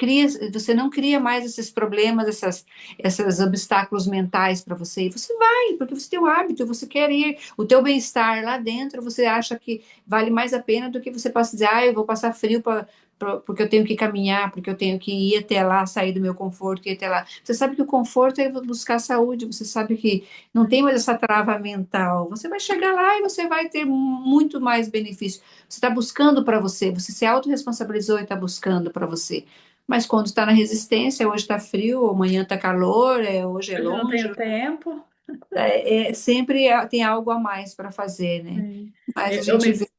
S2: não cria mais esses problemas, esses obstáculos mentais para você. E você vai, porque você tem o hábito, você quer ir, o teu bem-estar lá dentro, você acha que vale mais a pena do que você possa dizer, eu vou passar frio porque eu tenho que caminhar, porque eu tenho que ir até lá, sair do meu conforto, ir até lá. Você sabe que o conforto é buscar saúde, você sabe que não tem mais essa trava mental. Você vai chegar lá e você vai ter muito mais benefício. Você está buscando para você, você se autorresponsabilizou e está buscando para você. Mas quando está na resistência, hoje está frio, amanhã está calor, hoje é
S1: Hoje eu não
S2: longe,
S1: tenho tempo.
S2: sempre tem algo a mais para fazer, né?
S1: Sim.
S2: Mas a
S1: Eu
S2: gente
S1: me,
S2: vê.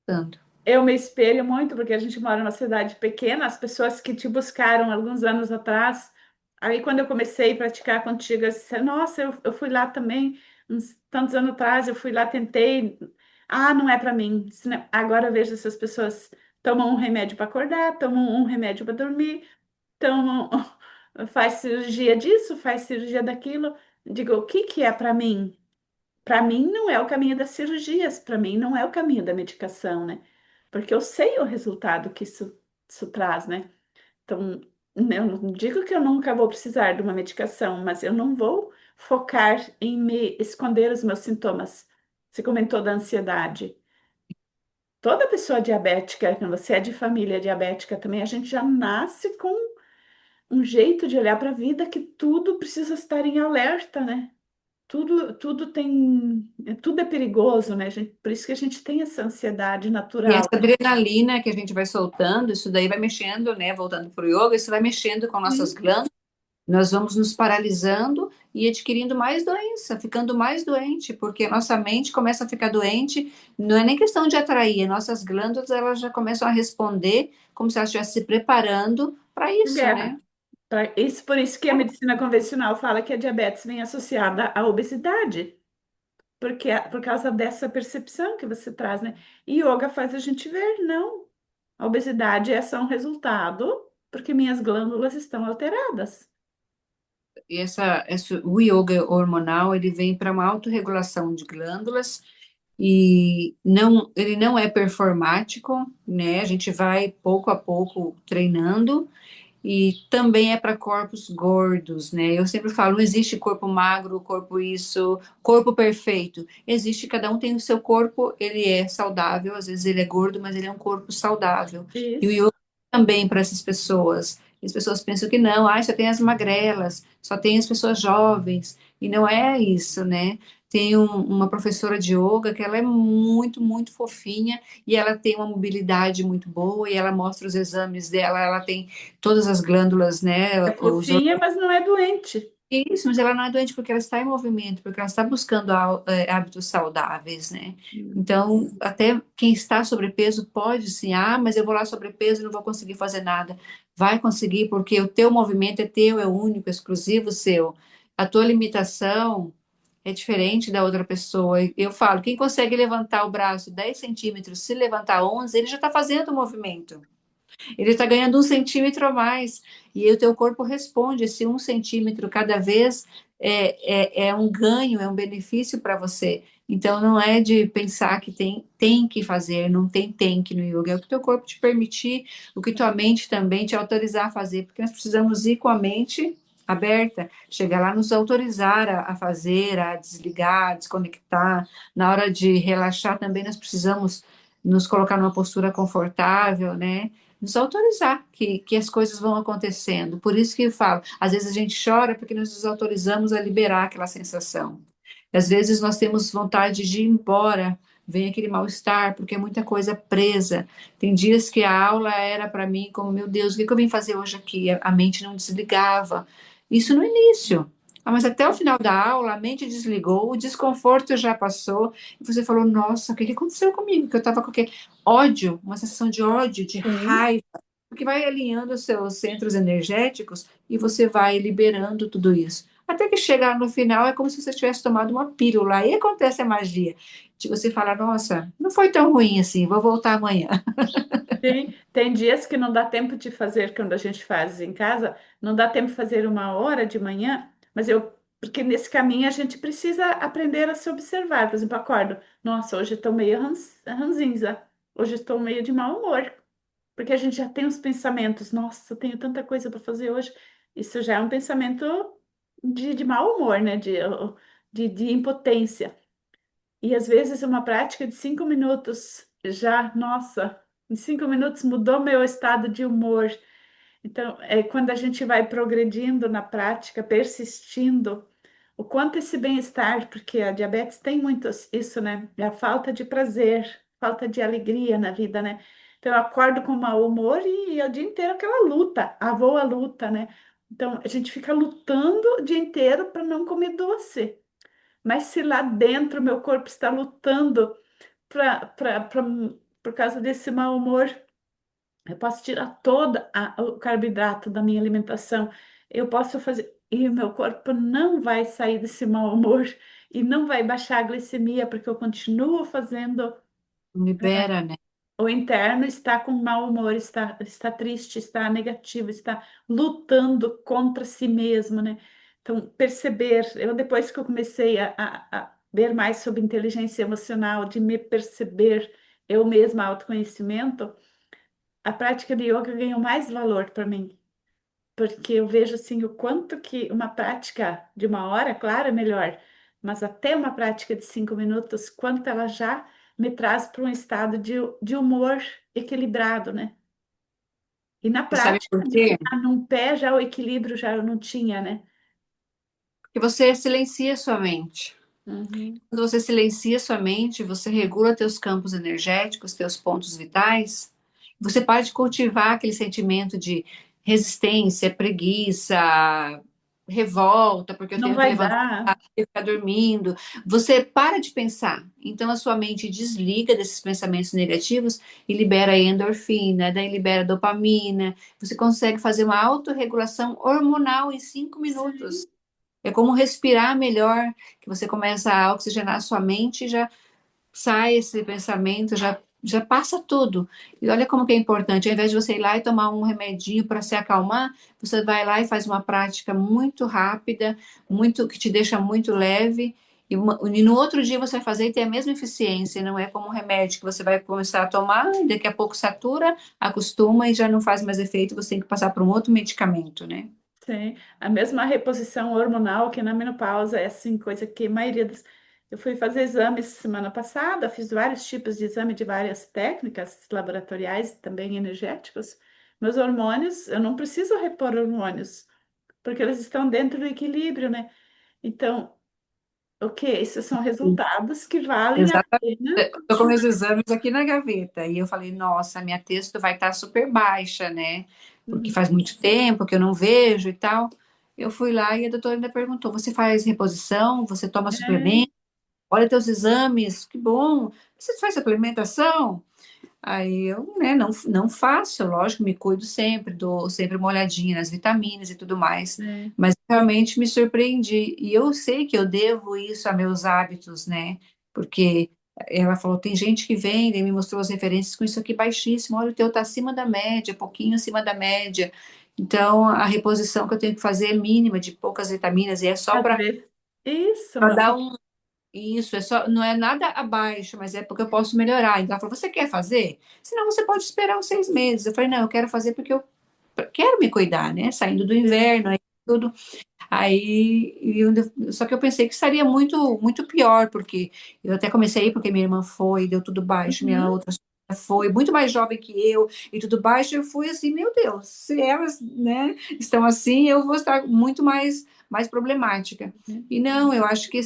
S2: Tanto.
S1: Eu me espelho muito, porque a gente mora numa cidade pequena, as pessoas que te buscaram alguns anos atrás, aí quando eu comecei a praticar contigo, eu disse, nossa, eu fui lá também, uns tantos anos atrás, eu fui lá, tentei, não é para mim. Agora eu vejo essas pessoas tomam um remédio para acordar, tomam um remédio para dormir, tomam, faz cirurgia disso, faz cirurgia daquilo. Digo, o que que é para mim? Para mim não é o caminho das cirurgias, para mim não é o caminho da medicação, né? Porque eu sei o resultado que isso traz, né? Então, eu não digo que eu nunca vou precisar de uma medicação, mas eu não vou focar em me esconder os meus sintomas. Você comentou da ansiedade. Toda pessoa diabética, quando você é de família diabética também, a gente já nasce com um jeito de olhar para a vida que tudo precisa estar em alerta, né? Tudo é perigoso, né, gente? Por isso que a gente tem essa ansiedade
S2: E essa
S1: natural.
S2: adrenalina que a gente vai soltando, isso daí vai mexendo, né? Voltando para o yoga, isso vai mexendo com nossas
S1: Sim.
S2: glândulas. Nós vamos nos paralisando e adquirindo mais doença, ficando mais doente, porque a nossa mente começa a ficar doente. Não é nem questão de atrair, nossas glândulas elas já começam a responder como se elas estivessem se preparando para isso,
S1: Guerra.
S2: né?
S1: Por isso que a medicina convencional fala que a diabetes vem associada à obesidade, porque por causa dessa percepção que você traz, né? E yoga faz a gente ver, não. A obesidade é só um resultado porque minhas glândulas estão alteradas.
S2: E o yoga hormonal ele vem para uma autorregulação de glândulas e não, ele não é performático, né? A gente vai pouco a pouco treinando. E também é para corpos gordos, né? Eu sempre falo, não existe corpo magro, corpo isso, corpo perfeito. Existe, cada um tem o seu corpo, ele é saudável, às vezes ele é gordo, mas ele é um corpo saudável. E o
S1: Isso.
S2: yoga também para essas pessoas. As pessoas pensam que não, só tem as magrelas, só tem as pessoas jovens. E não é isso, né? Tem uma professora de yoga que ela é muito, muito fofinha e ela tem uma mobilidade muito boa e ela mostra os exames dela, ela tem todas as glândulas, né?
S1: É fofinha, mas não é doente.
S2: Isso, mas ela não é doente porque ela está em movimento, porque ela está buscando hábitos saudáveis, né?
S1: Hum.
S2: Então, até quem está sobrepeso pode sim, mas eu vou lá sobrepeso e não vou conseguir fazer nada. Vai conseguir, porque o teu movimento é teu, é único, é exclusivo seu. A tua limitação é diferente da outra pessoa. Eu falo, quem consegue levantar o braço 10 centímetros, se levantar 11, ele já está fazendo o movimento. Ele está ganhando 1 centímetro a mais. E aí o teu corpo responde. Esse 1 centímetro cada vez é um ganho, é um benefício para você. Então não é de pensar que tem que fazer, não tem que no yoga. É o que teu corpo te permitir, o que tua mente também te autorizar a fazer, porque nós precisamos ir com a mente aberta, chegar lá, nos autorizar a fazer, a desligar, a desconectar. Na hora de relaxar também nós precisamos nos colocar numa postura confortável, né? Nos autorizar que as coisas vão acontecendo. Por isso que eu falo, às vezes a gente chora porque nós nos autorizamos a liberar aquela sensação. Às vezes nós temos vontade de ir embora, vem aquele mal-estar, porque é muita coisa presa. Tem dias que a aula era para mim como, meu Deus, o que que eu vim fazer hoje aqui? A mente não desligava. Isso no início. Mas até o final da aula, a mente desligou, o desconforto já passou, e você falou, nossa, o que que aconteceu comigo? Que eu estava com aquele ódio, uma sensação de ódio, de
S1: Sim.
S2: raiva, porque vai alinhando os seus centros energéticos e você vai liberando tudo isso. Até que chegar no final é como se você tivesse tomado uma pílula. Aí acontece a magia. De você falar, nossa, não foi tão ruim assim, vou voltar amanhã.
S1: Sim, tem dias que não dá tempo de fazer quando a gente faz em casa, não dá tempo de fazer 1 hora de manhã, porque nesse caminho a gente precisa aprender a se observar. Por exemplo, acordo, nossa, hoje estou meio ranzinza, hoje estou meio de mau humor, porque a gente já tem os pensamentos, nossa, eu tenho tanta coisa para fazer hoje. Isso já é um pensamento de mau humor, né? De impotência. E às vezes uma prática de 5 minutos já, nossa, em 5 minutos mudou meu estado de humor. Então, é quando a gente vai progredindo na prática, persistindo, o quanto esse bem-estar, porque a diabetes tem muito isso, né? É a falta de prazer, falta de alegria na vida, né? Então, eu acordo com mau humor e o dia inteiro aquela luta, a luta, né? Então, a gente fica lutando o dia inteiro para não comer doce. Mas se lá dentro meu corpo está lutando para por causa desse mau humor, eu posso tirar o carboidrato da minha alimentação. Eu posso fazer. E o meu corpo não vai sair desse mau humor e não vai baixar a glicemia, porque eu continuo fazendo.
S2: Libera, né?
S1: O interno está com mau humor, está triste, está negativo, está lutando contra si mesmo, né? Então, perceber. Eu, depois que eu comecei a ver mais sobre inteligência emocional, de me perceber eu mesma, autoconhecimento, a prática de yoga ganhou mais valor para mim, porque eu vejo assim o quanto que uma prática de 1 hora, claro, é melhor, mas até uma prática de 5 minutos, quanto ela já me traz para um estado de humor equilibrado, né? E na
S2: Você sabe
S1: prática
S2: por
S1: de
S2: quê?
S1: ficar num pé já o equilíbrio já eu não tinha, né?
S2: Porque você silencia sua mente.
S1: Uhum.
S2: Quando você silencia sua mente, você regula teus campos energéticos, teus pontos vitais. Você pode cultivar aquele sentimento de resistência, preguiça, revolta, porque eu
S1: Não
S2: tenho que
S1: vai
S2: levantar
S1: dar.
S2: e ficar dormindo. Você para de pensar. Então a sua mente desliga desses pensamentos negativos e libera a endorfina, daí libera dopamina. Você consegue fazer uma autorregulação hormonal em 5 minutos.
S1: Sim,
S2: É como respirar melhor, que você começa a oxigenar a sua mente e já sai esse pensamento, já passa tudo. E olha como que é importante, ao invés de você ir lá e tomar um remedinho para se acalmar, você vai lá e faz uma prática muito rápida, muito que te deixa muito leve. E no outro dia você vai fazer e ter a mesma eficiência, não é como um remédio que você vai começar a tomar, e daqui a pouco satura, acostuma e já não faz mais efeito, você tem que passar por um outro medicamento, né?
S1: sim. A mesma reposição hormonal que na menopausa é assim, coisa que a maioria dos... Eu fui fazer exames semana passada, fiz vários tipos de exame de várias técnicas laboratoriais e também energéticos. Meus hormônios, eu não preciso repor hormônios, porque eles estão dentro do equilíbrio, né? Então, o que? Esses são resultados que valem a
S2: Exatamente.
S1: pena
S2: Estou com
S1: continuar.
S2: meus exames aqui na gaveta. E eu falei, nossa, minha testo vai estar super baixa, né? Porque
S1: Uhum.
S2: faz muito tempo que eu não vejo e tal. Eu fui lá e a doutora ainda perguntou: você faz reposição? Você toma
S1: É,
S2: suplemento? Olha teus exames, que bom. Você faz suplementação? Aí eu, né, não faço, lógico, me cuido sempre, dou sempre uma olhadinha nas vitaminas e tudo mais,
S1: é.
S2: mas realmente me surpreendi. E eu sei que eu devo isso a meus hábitos, né? Porque ela falou, tem gente que vem e me mostrou as referências com isso aqui baixíssimo, olha, o teu tá acima da média, pouquinho acima da média. Então, a reposição que eu tenho que fazer é mínima, de poucas vitaminas, e é só
S1: Às
S2: para
S1: vezes, isso,
S2: dar um isso, é só, não é nada abaixo, mas é porque eu posso melhorar. Então ela falou, você quer fazer? Senão você pode esperar uns 6 meses. Eu falei, não, eu quero fazer porque eu quero me cuidar, né? Saindo do inverno, aí tudo. Só que eu pensei que estaria muito, muito pior, porque eu até comecei a ir porque minha irmã foi, deu tudo baixo, minha
S1: uhum,
S2: outra sobrinha foi, muito mais jovem que eu, e tudo baixo, eu fui assim, meu Deus, se elas, né, estão assim, eu vou estar muito mais problemática.
S1: uhum,
S2: E não, eu acho que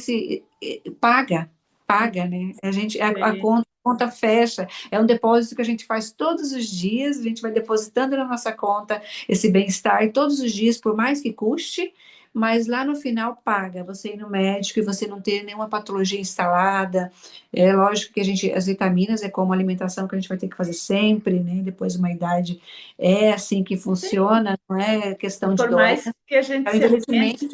S2: paga, né? A gente,
S1: é.
S2: a conta fecha, é um depósito que a gente faz todos os dias, a gente vai depositando na nossa conta esse bem-estar todos os dias, por mais que custe, mas lá no final paga você ir no médico e você não ter nenhuma patologia instalada. É lógico que as vitaminas é como alimentação que a gente vai ter que fazer sempre, né? Depois de uma idade é assim que
S1: Sim.
S2: funciona, não é
S1: E
S2: questão de
S1: por
S2: doença,
S1: mais que a gente
S2: é o envelhecimento.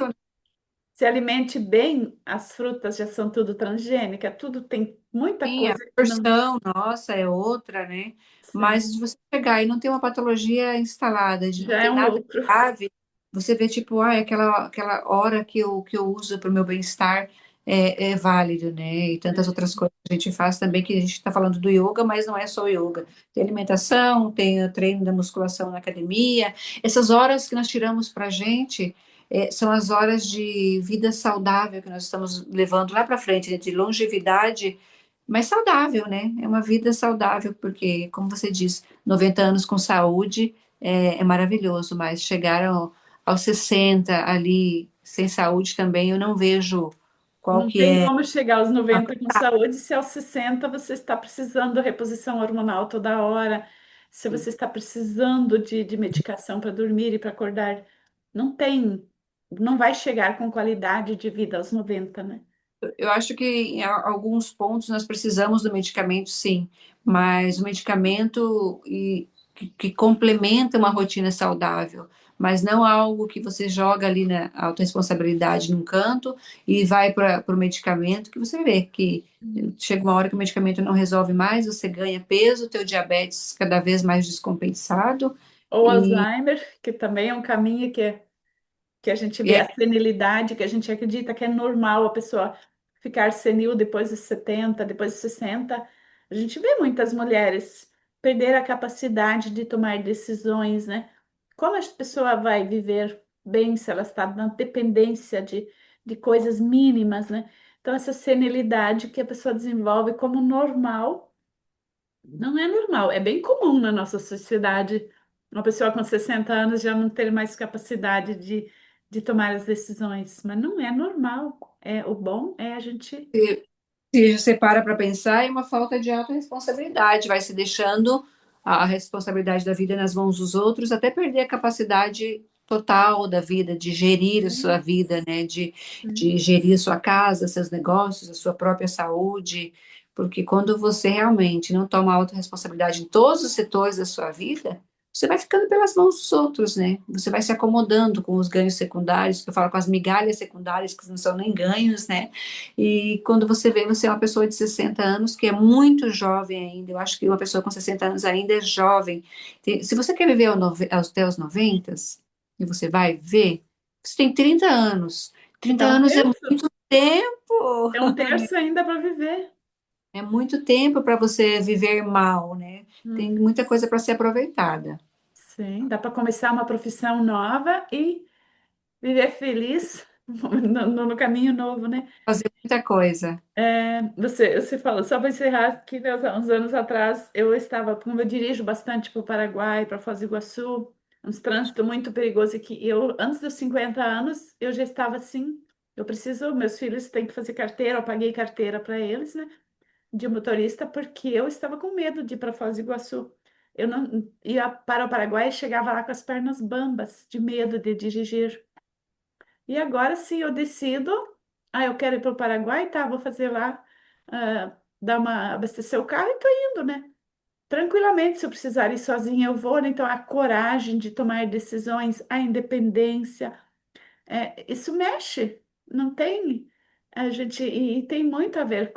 S1: se alimente bem, as frutas já são tudo transgênica, tudo tem muita
S2: Sim, a
S1: coisa que não
S2: porção nossa é outra, né? Mas
S1: sei,
S2: se você pegar e não tem uma patologia instalada, de não
S1: já é
S2: ter
S1: um
S2: nada
S1: lucro.
S2: grave, você vê, tipo, aquela hora que eu uso para o meu bem-estar é válido, né? E tantas
S1: É.
S2: outras coisas que a gente faz também, que a gente está falando do yoga, mas não é só o yoga. Tem alimentação, tem o treino da musculação na academia. Essas horas que nós tiramos para a gente são as horas de vida saudável que nós estamos levando lá para frente, né? De longevidade mas saudável, né? É uma vida saudável, porque, como você diz, 90 anos com saúde é maravilhoso, mas chegar aos 60 ali sem saúde também, eu não vejo qual
S1: Não
S2: que
S1: tem
S2: é.
S1: como chegar aos 90 com saúde se aos 60 você está precisando de reposição hormonal toda hora, se você está precisando de medicação para dormir e para acordar. Não tem, não vai chegar com qualidade de vida aos 90, né?
S2: Eu acho que em alguns pontos nós precisamos do medicamento, sim, mas o medicamento que complementa uma rotina saudável, mas não algo que você joga ali na autorresponsabilidade num canto e vai para o medicamento, que você vê que chega uma hora que o medicamento não resolve mais, você ganha peso, teu diabetes cada vez mais descompensado,
S1: Ou
S2: e
S1: Alzheimer, que também é um caminho que a gente vê
S2: é,
S1: a senilidade, que a gente acredita que é normal a pessoa ficar senil depois dos 70, depois dos 60. A gente vê muitas mulheres perder a capacidade de tomar decisões, né? Como a pessoa vai viver bem se ela está na dependência de coisas mínimas, né? Então, essa senilidade que a pessoa desenvolve como normal não é normal, é bem comum na nossa sociedade uma pessoa com 60 anos já não ter mais capacidade de tomar as decisões, mas não é normal. É, o bom é a gente.
S2: se você para pensar, é uma falta de autorresponsabilidade, vai se deixando a responsabilidade da vida nas mãos dos outros, até perder a capacidade total da vida, de gerir a sua
S1: Sim,
S2: vida, né?
S1: sim.
S2: De gerir sua casa, seus negócios, a sua própria saúde, porque quando você realmente não toma autorresponsabilidade em todos os setores da sua vida, você vai ficando pelas mãos dos outros, né? Você vai se acomodando com os ganhos secundários, que eu falo com as migalhas secundárias, que não são nem ganhos, né? E quando você vê, você é uma pessoa de 60 anos, que é muito jovem ainda. Eu acho que uma pessoa com 60 anos ainda é jovem. Se você quer viver até os 90, e você vai ver, você tem 30 anos.
S1: É
S2: 30
S1: um
S2: anos é
S1: terço,
S2: muito tempo.
S1: é um terço ainda para viver.
S2: É muito tempo para você viver mal, né? Tem
S1: Hum,
S2: muita coisa para ser aproveitada.
S1: sim, dá para começar uma profissão nova e viver feliz no caminho novo, né?
S2: Fazer muita coisa.
S1: É, você falou, só para encerrar, que né, uns anos atrás eu estava, como eu dirijo bastante para o Paraguai, para Foz do Iguaçu, uns trânsito muito perigoso aqui. Eu, antes dos 50 anos, eu já estava assim, eu preciso, meus filhos têm que fazer carteira, eu paguei carteira para eles, né, de motorista, porque eu estava com medo de ir para Foz do Iguaçu. Eu não ia para o Paraguai e chegava lá com as pernas bambas, de medo de dirigir. E agora sim eu decido, eu quero ir para o Paraguai, tá, vou fazer lá, dar uma, abastecer o carro e tô indo, né? Tranquilamente, se eu precisar ir sozinha, eu vou, né? Então a coragem de tomar decisões, a independência, isso mexe, não tem, a gente, e tem muito a ver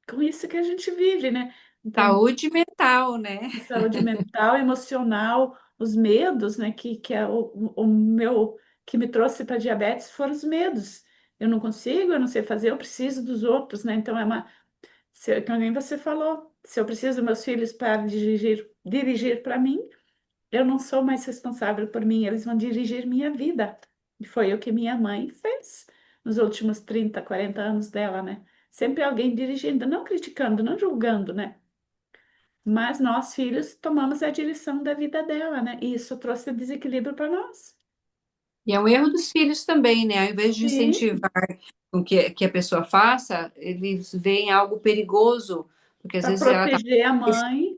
S1: com isso que a gente vive, né? Então,
S2: Saúde mental, né?
S1: saúde mental, emocional, os medos, né, que é o meu que me trouxe para diabetes foram os medos. Eu não consigo, eu não sei fazer, eu preciso dos outros, né? Então é uma, que nem você falou, se eu preciso dos meus filhos para dirigir para mim, eu não sou mais responsável por mim, eles vão dirigir minha vida. E foi o que minha mãe fez nos últimos 30, 40 anos dela, né? Sempre alguém dirigindo, não criticando, não julgando, né? Mas nós, filhos, tomamos a direção da vida dela, né? E isso trouxe desequilíbrio para nós.
S2: E é um erro dos filhos também, né? Ao invés de
S1: Sim,
S2: incentivar com que a pessoa faça, eles veem algo perigoso, porque às
S1: para
S2: vezes ela está.
S1: proteger a mãe.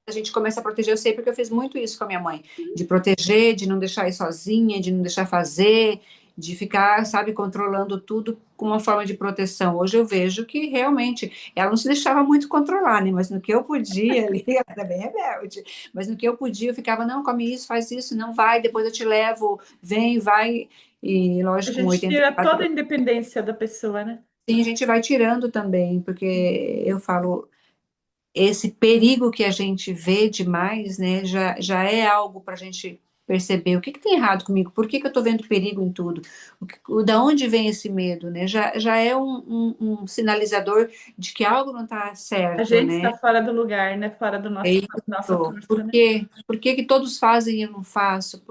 S2: A gente começa a proteger, eu sei porque eu fiz muito isso com a minha mãe, de proteger, de não deixar ir sozinha, de não deixar fazer, de ficar, sabe, controlando tudo com uma forma de proteção. Hoje eu vejo que realmente ela não se deixava muito controlar, né? Mas no que eu podia ali, ela era bem rebelde, mas no que eu podia, eu ficava, não, come isso, faz isso, não vai, depois eu te levo, vem, vai. E
S1: A
S2: lógico, com
S1: gente tira toda a
S2: 84,
S1: independência da pessoa, né?
S2: sim, a gente vai tirando também, porque eu falo, esse perigo que a gente vê demais, né, já é algo para a gente perceber o que tem errado comigo, por que eu estou vendo perigo em tudo, da onde vem esse medo, né, já é um sinalizador de que algo não está
S1: A
S2: certo,
S1: gente está
S2: né,
S1: fora do lugar, né? Fora do
S2: é
S1: nosso, nossa
S2: isso.
S1: força, né?
S2: Por que que todos fazem e eu não faço?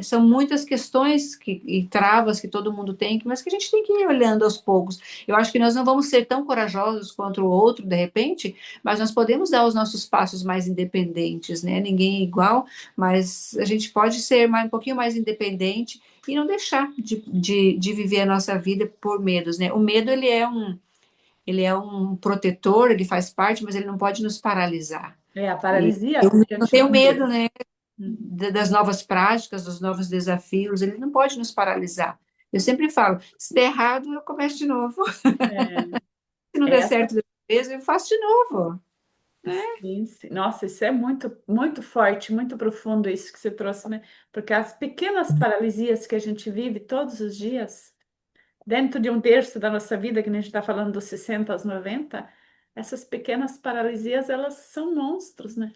S2: São muitas questões e travas que todo mundo tem, mas que a gente tem que ir olhando aos poucos. Eu acho que nós não vamos ser tão corajosos quanto o outro, de repente, mas nós podemos dar os nossos passos mais independentes, né? Ninguém é igual, mas a gente pode ser um pouquinho mais independente e não deixar de viver a nossa vida por medos, né? O medo, ele é um protetor, ele faz parte, mas ele não pode nos paralisar.
S1: É a
S2: E
S1: paralisia
S2: eu
S1: que a
S2: não
S1: gente
S2: tenho
S1: chama
S2: medo,
S1: dele.
S2: né,
S1: Uhum.
S2: das novas práticas, dos novos desafios, ele não pode nos paralisar. Eu sempre falo, se der errado, eu começo de novo. Se não
S1: É,
S2: der
S1: essa,
S2: certo depois, eu faço de novo.
S1: sim, sim. Nossa, isso é muito, muito forte, muito profundo isso que você trouxe, né? Porque as pequenas paralisias que a gente vive todos os dias, dentro de um terço da nossa vida, que a gente está falando dos 60 aos 90, essas pequenas paralisias, elas são monstros, né?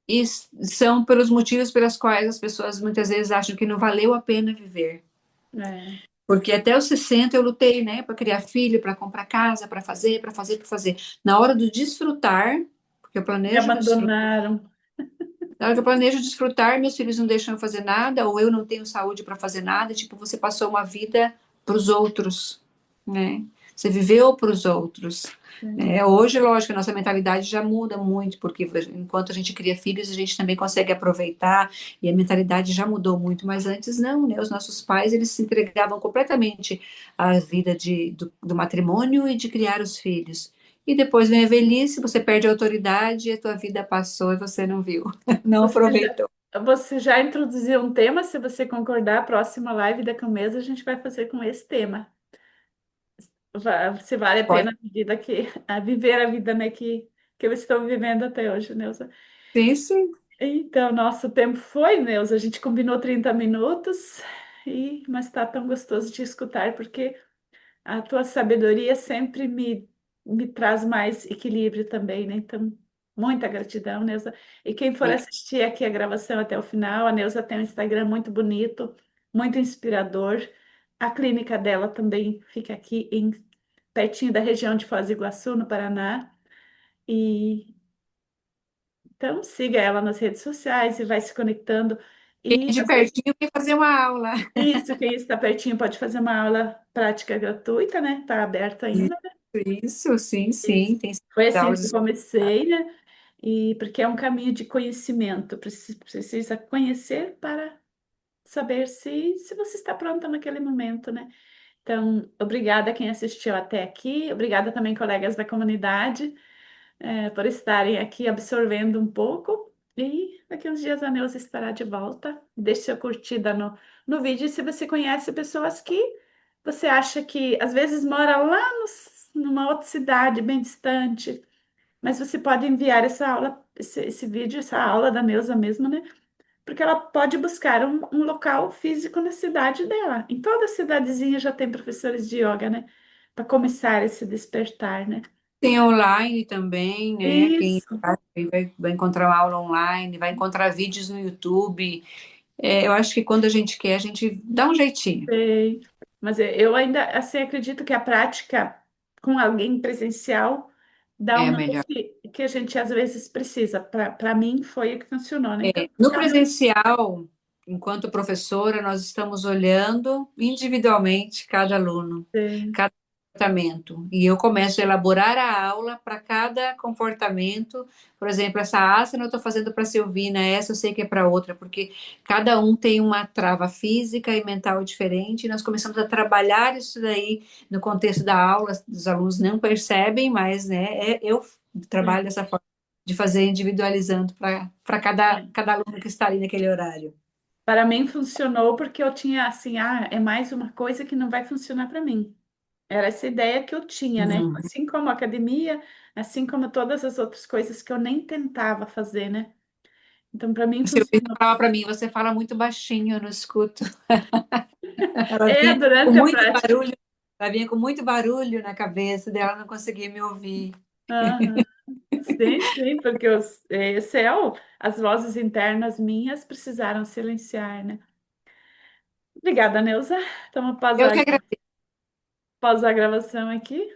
S2: E são pelos motivos pelos quais as pessoas muitas vezes acham que não valeu a pena viver.
S1: É.
S2: Porque até os 60 eu lutei, né, para criar filho, para comprar casa, para fazer, para fazer, para fazer. Na hora do desfrutar, porque eu
S1: Me
S2: planejo desfrutar,
S1: abandonaram.
S2: na hora que eu planejo desfrutar, meus filhos não deixam eu fazer nada, ou eu não tenho saúde para fazer nada, tipo, você passou uma vida para os outros, né? Você viveu para os outros.
S1: Sim.
S2: Né? Hoje, lógico, a nossa mentalidade já muda muito, porque enquanto a gente cria filhos, a gente também consegue aproveitar, e a mentalidade já mudou muito, mas antes não, né? Os nossos pais, eles se entregavam completamente à vida do matrimônio e de criar os filhos. E depois vem a velhice, você perde a autoridade, a tua vida passou e você não viu. Não aproveitou.
S1: Você já introduziu um tema, se você concordar, a próxima live da Camesa a gente vai fazer com esse tema. Se vale a
S2: Pode.
S1: pena a viver a vida, né, que eu estou vivendo até hoje, Neuza.
S2: Sim, sim.
S1: Então, nosso tempo foi, Neuza. A gente combinou 30 minutos, mas está tão gostoso de escutar, porque a tua sabedoria sempre me traz mais equilíbrio também, né? Então, muita gratidão, Neuza. E quem for assistir aqui a gravação até o final, a Neuza tem um Instagram muito bonito, muito inspirador. A clínica dela também fica aqui pertinho da região de Foz do Iguaçu, no Paraná. E então siga ela nas redes sociais e vai se conectando.
S2: Quem
S1: E
S2: é de pertinho quer fazer uma aula.
S1: isso, quem está pertinho pode fazer uma aula prática gratuita, né? Está aberto ainda.
S2: Isso, sim,
S1: Isso.
S2: sim. Tem
S1: Foi assim que eu
S2: aulas.
S1: comecei, né? E porque é um caminho de conhecimento, precisa conhecer para saber se você está pronta naquele momento, né? Então, obrigada a quem assistiu até aqui, obrigada também, colegas da comunidade, por estarem aqui absorvendo um pouco. E daqui uns dias a Neuza estará de volta. Deixe sua curtida no vídeo. E se você conhece pessoas que você acha que às vezes mora lá numa outra cidade bem distante, mas você pode enviar essa aula, esse vídeo, essa aula da Neuza mesmo, né? Porque ela pode buscar um local físico na cidade dela. Em toda cidadezinha já tem professores de yoga, né? Para começar esse despertar, né?
S2: Tem online também, né? Quem
S1: Isso.
S2: vai encontrar uma aula online, vai encontrar vídeos no YouTube. É, eu acho que quando a gente quer, a gente dá um jeitinho.
S1: Sei. Mas eu ainda assim acredito que a prática com alguém presencial dá
S2: É
S1: um
S2: melhor.
S1: up que a gente às vezes precisa. Para mim foi o que funcionou, né? Então,
S2: No presencial, enquanto professora, nós estamos olhando individualmente cada aluno,
S1: sei,
S2: cada comportamento. E eu começo a elaborar a aula para cada comportamento. Por exemplo, essa asana eu estou fazendo para a Silvina, essa eu sei que é para outra, porque cada um tem uma trava física e mental diferente. E nós começamos a trabalhar isso daí no contexto da aula. Os alunos não percebem, mas né, eu trabalho
S1: sei.
S2: dessa forma de fazer individualizando para cada aluno que está ali naquele horário.
S1: Para mim funcionou porque eu tinha assim, é mais uma coisa que não vai funcionar para mim. Era essa ideia que eu tinha, né?
S2: Uhum.
S1: Assim como a academia, assim como todas as outras coisas que eu nem tentava fazer, né? Então, para mim
S2: A Silvina
S1: funcionou.
S2: falava para mim, você fala muito baixinho, eu não escuto. Ela
S1: É,
S2: vinha com
S1: durante a
S2: muito
S1: prática.
S2: barulho, ela vinha com muito barulho na cabeça dela, não conseguia me ouvir.
S1: Aham. Sim, sim, porque as vozes internas minhas precisaram silenciar, né? Obrigada, Neuza. Então,
S2: Eu que agradeço.
S1: pausar a gravação aqui.